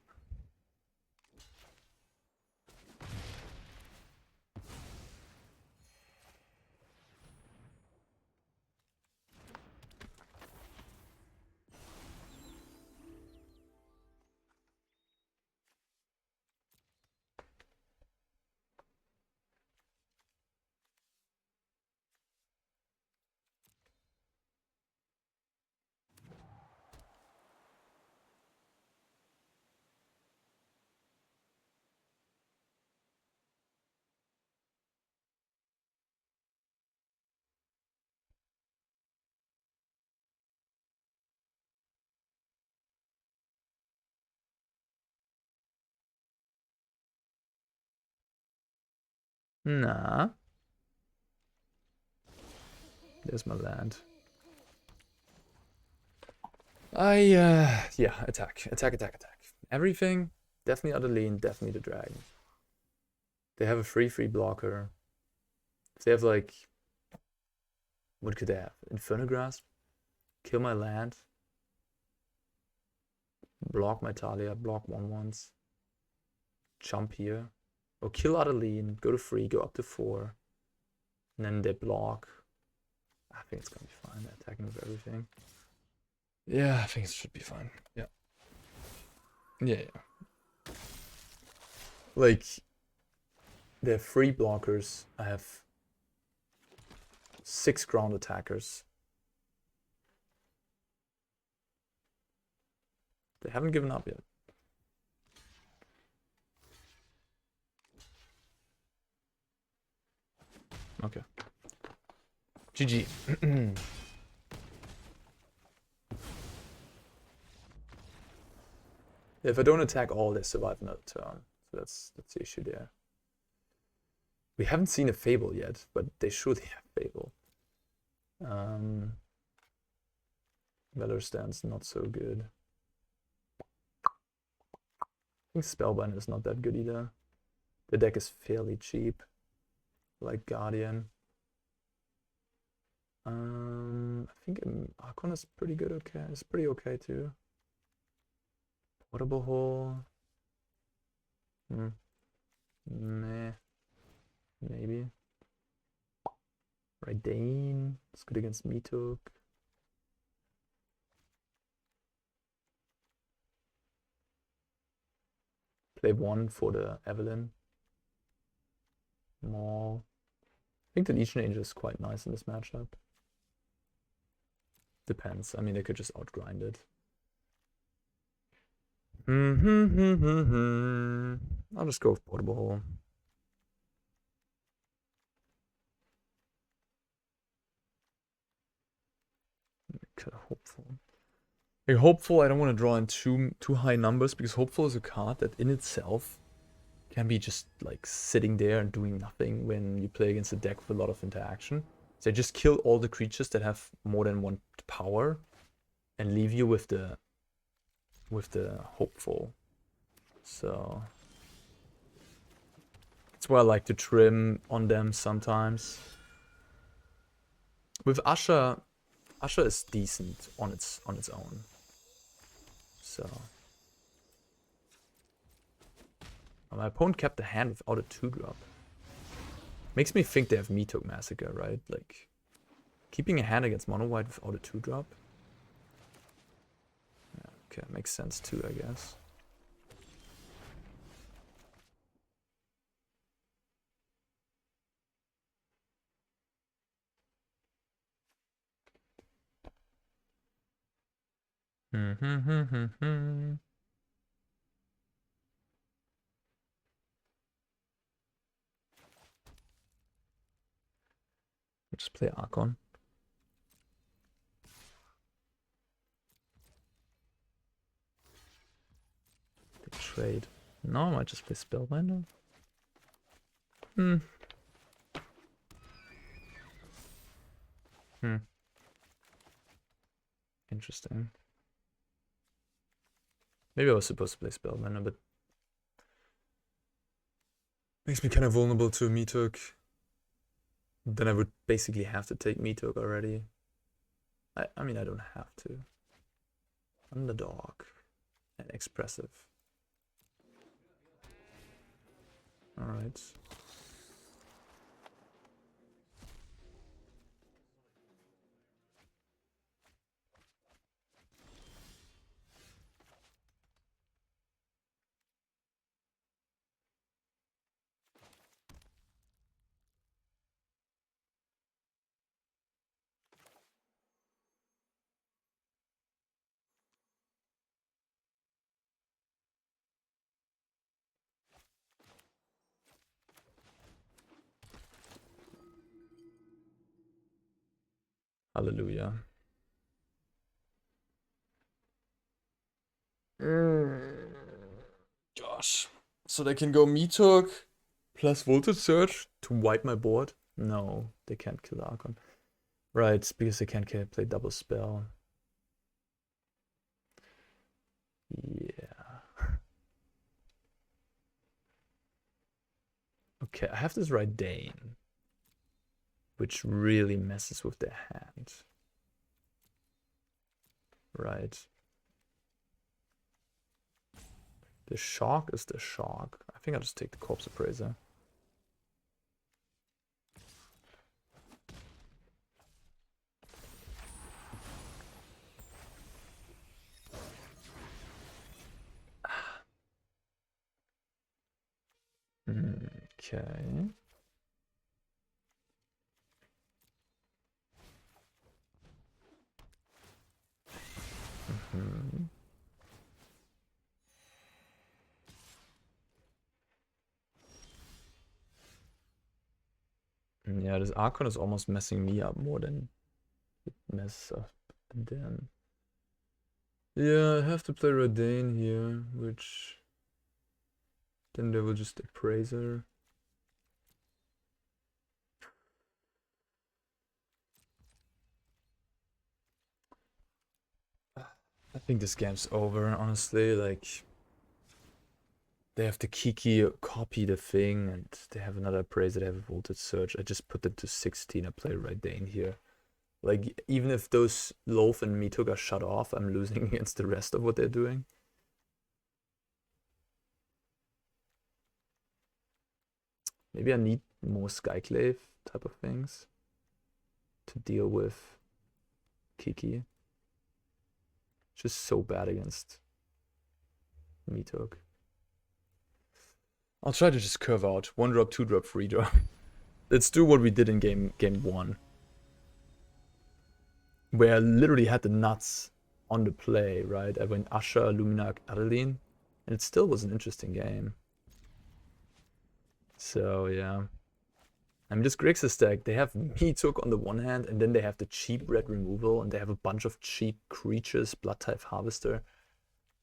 Nah. There's my land. Yeah, attack. Everything. Definitely Adeline, definitely the dragon. They have a free blocker. If they have like... What could they have? Inferno Grasp? Kill my land. Block my Thalia, block 1/1s. Jump here. Or kill Adeline, go to 3, go up to 4. And then they block. I think it's gonna be fine. They're attacking with everything. Yeah, I think it should be fine. Yeah. Yeah. Like, they're 3 blockers. I have 6 ground attackers. They haven't given up yet. Okay. GG. If I don't attack all, they survive another turn. So that's the issue there. We haven't seen a Fable yet, but they should have Fable. Valorous Stance not so good. I think Spellbinder is not that good either. The deck is fairly cheap, like Guardian. I think Archon is pretty good. Okay, it's pretty okay too. Portable Hole. Meh. Maybe. Reidane. It's good against Meathook. Play 1 for the Adeline. Maul. I think the Legion Angel is quite nice in this matchup. Depends. I mean, they could just outgrind it. I'll just go with Portable Hole. Hopeful. Like, Hopeful, I don't want to draw in too high numbers, because Hopeful is a card that in itself can be just like sitting there and doing nothing when you play against a deck with a lot of interaction. So just kill all the creatures that have more than 1 power and leave you with the Hopeful. So that's why I like to trim on them sometimes. With Usher is decent on its own. So my opponent kept the hand without a 2-drop. Makes me think they have Meathook Massacre, right? Like, keeping a hand against MonoWhite without a 2-drop. Yeah, okay, makes sense too, I guess. Just play Archon. Trade. No, I might just play Spellbinder. Interesting. Maybe I was supposed to play Spellbinder, but makes me kind of vulnerable to a Meathook. Then I would basically have to take Meathook already. I mean, I don't have to. Underdog. And expressive. Alright. Hallelujah. Gosh. So they can go Meathook, Plus Voltage Surge to wipe my board? No, they can't kill the Archon. Right, because they can't play double spell. Yeah. Okay, I have this Reidane, which really messes with their hand. Right. The Shark is the Shark. I think I'll just take the Corpse Appraiser. Okay. Yeah, this Archon is almost messing me up more than it messes up them. Yeah, I have to play Reidane here, which then they will just Appraiser. I think this game's over, honestly. Like, they have to Kiki copy the thing, and they have another Appraiser, they have a Voltage Surge. I just put them to 16, I play Reidane here. Like, even if those Loaf and Meathook are shut off, I'm losing against the rest of what they're doing. Maybe I need more Skyclave type of things to deal with Kiki. Just so bad against Meathook. I'll try to just curve out. 1 drop, 2 drop, 3 drop. Let's do what we did in game 1. Where I literally had the nuts on the play, right? I went Usher, Luminarch, Adeline. And it still was an interesting game. So, yeah. I mean, this Grixis deck, they have Meathook on the one hand, and then they have the cheap red removal, and they have a bunch of cheap creatures, Blood type Harvester.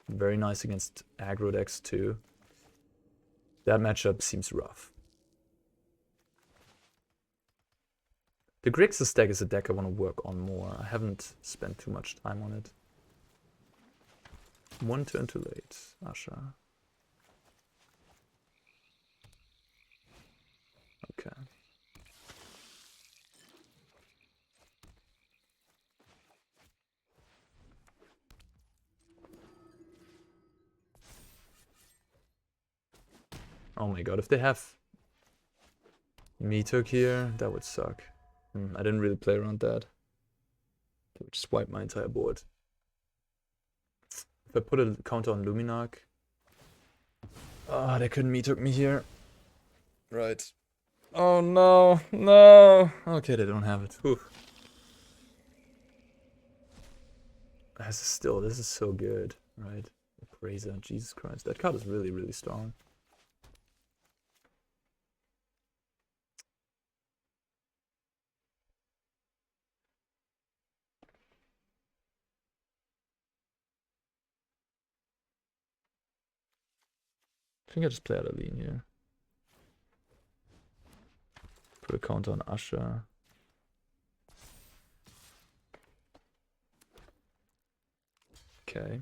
Very nice against aggro decks too. That matchup seems rough. The Grixis deck is a deck I want to work on more. I haven't spent too much time on it. 1 turn too late, Usher. Okay. Oh my god, if they have Meathook here, that would suck. I didn't really play around that. They would just wipe my entire board. If I put a counter on Luminarch... they couldn't Meathook me here. Right. Oh no, no! Okay, they don't have it. Whew. This is so good, right? Appraiser, Jesus Christ. That card is really, really strong. I think I just play Adeline here. Put a counter on Usher. Okay.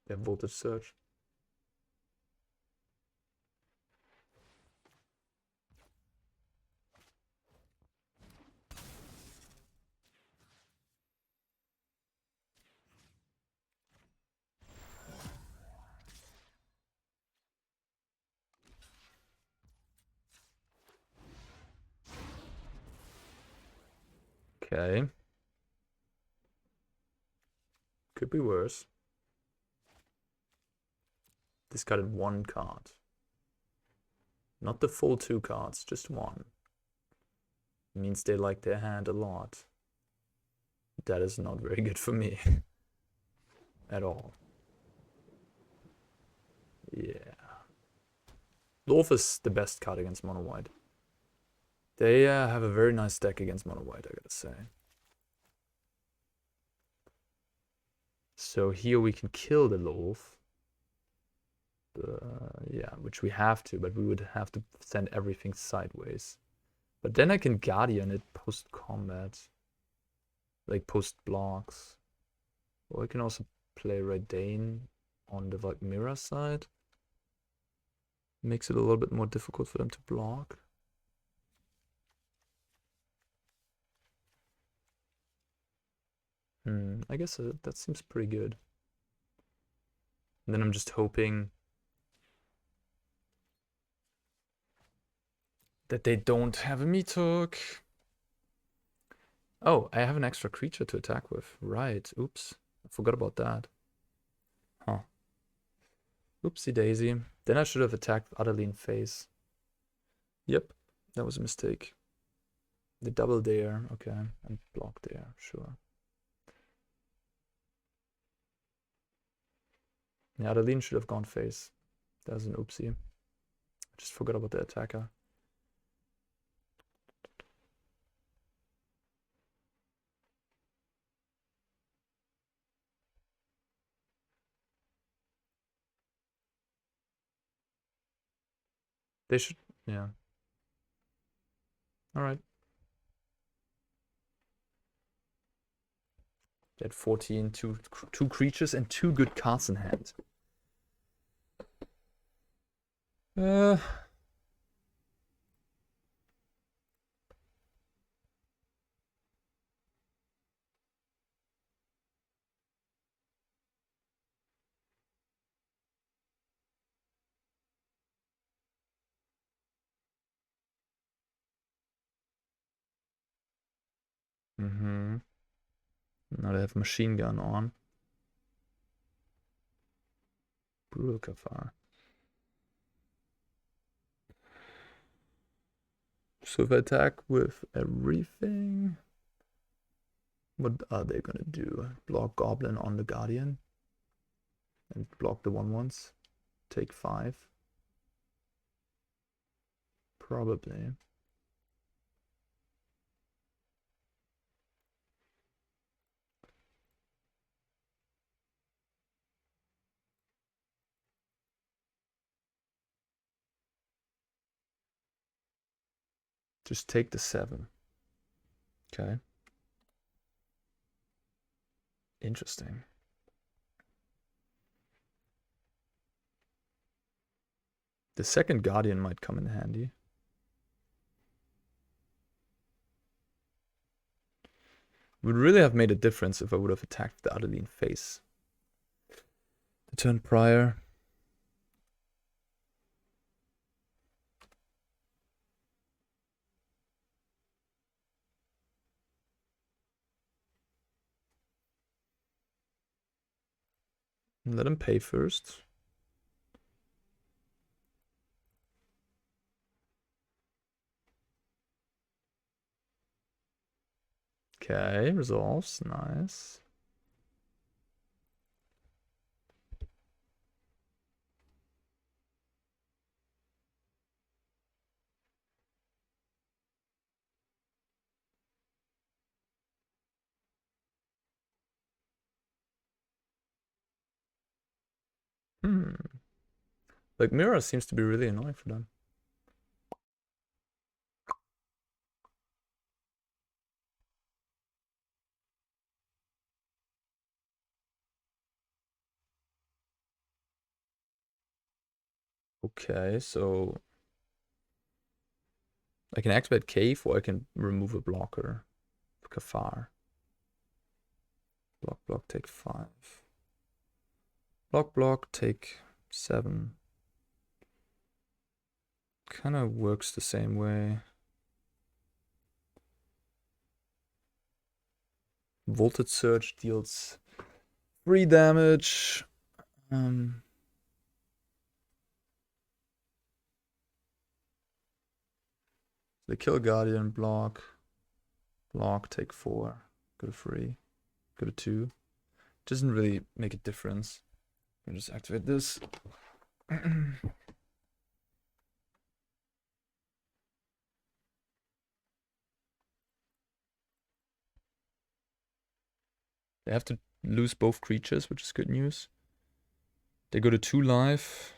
They have Voltage Surge. Okay. Could be worse. Discarded 1 card. Not the full 2 cards, just 1. Means they like their hand a lot. That is not very good for me. At all. Yeah. Lorf is the best card against MonoWhite. They have a very nice deck against MonoWhite, I gotta say. So here we can kill the Lorf. Yeah, which we have to, but we would have to send everything sideways. But then I can Guardian it post-combat. Like post-blocks. Or I can also play Reidane on the Valkyria side. Makes it a little bit more difficult for them to block. I guess that seems pretty good. And then I'm just hoping that they don't have a Meathook. Oh, I have an extra creature to attack with. Right, oops. I forgot about that. Huh. Oopsie daisy. Then I should have attacked Adeline face. Yep, that was a mistake. The double there, okay. And block there, sure. Yeah, Adeline should have gone face. That was an oopsie. I just forgot about the attacker. They should, yeah. Alright. They had 14, two creatures and 2 good cards in hand. Now they have machine gun on. Brutal Cathar. So if I attack with everything, what are they gonna do? Block Goblin on the Guardian? And block the 1/1s? Take 5? Probably. Just take the 7. Okay. Interesting. The second Guardian might come in handy. Would really have made a difference if I would have attacked the Adeline face the turn prior. Let him pay first. Okay, resolves. Nice. Like, Mirror seems to be really annoying for them. Okay, so I can activate Cave or I can remove a blocker. Cathar. Block, block, take 5. Block, block, take 7. Kind of works the same way. Voltage Surge deals 3 damage. They kill Guardian, block, take 4, go to 3, go to 2. Doesn't really make a difference. I'll just activate this. They have to lose both creatures, which is good news. They go to 2 life,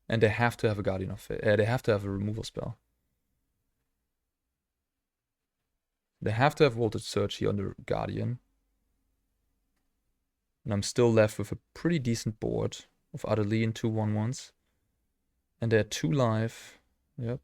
and they have to have a Guardian of Fate. They have to have a removal spell. They have to have Voltage Surge here on the Guardian. And I'm still left with a pretty decent board of Adeline, 2 1/1s. And they're 2 life. Yep.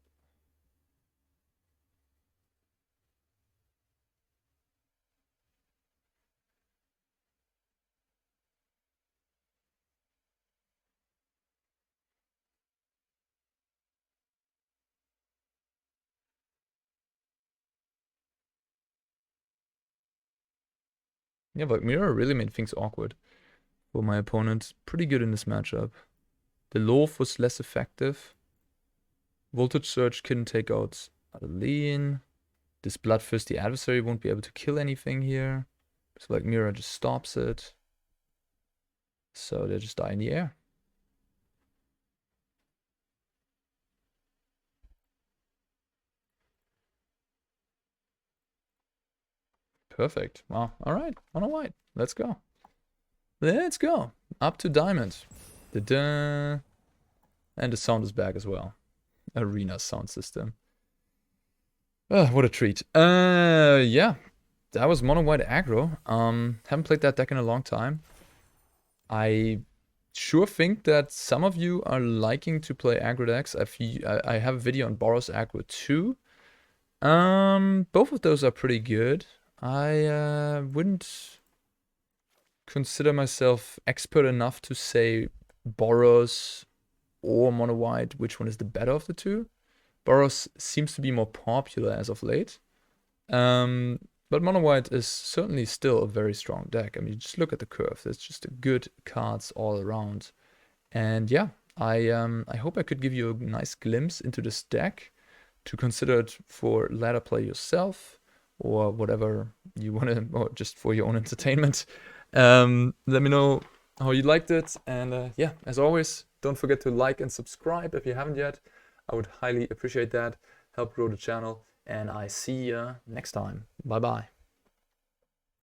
Yeah, but Mirror really made things awkward for my opponent. Pretty good in this matchup. The Loaf was less effective. Voltage Surge couldn't take out Adeline. This Bloodthirsty Adversary won't be able to kill anything here. So like Mirror just stops it. So they just die in the air. Perfect. Wow. Alright. MonoWhite. Let's go. Let's go. Up to Diamond. Da-da. And the sound is back as well. Arena sound system. What a treat. Yeah. That was MonoWhite Aggro. Haven't played that deck in a long time. I sure think that some of you are liking to play aggro decks. I have a video on Valorous Aggro too. Both of those are pretty good. I wouldn't consider myself expert enough to say Boros or MonoWhite, which one is the better of the two. Boros seems to be more popular as of late. But MonoWhite is certainly still a very strong deck. I mean, just look at the curve. There's just good cards all around. And yeah, I hope I could give you a nice glimpse into this deck to consider it for ladder play yourself or whatever you want to, or just for your own entertainment. Let me know how you liked it. And yeah, as always, don't forget to like and subscribe if you haven't yet. I would highly appreciate that. Help grow the channel. And I see you next time. Bye-bye.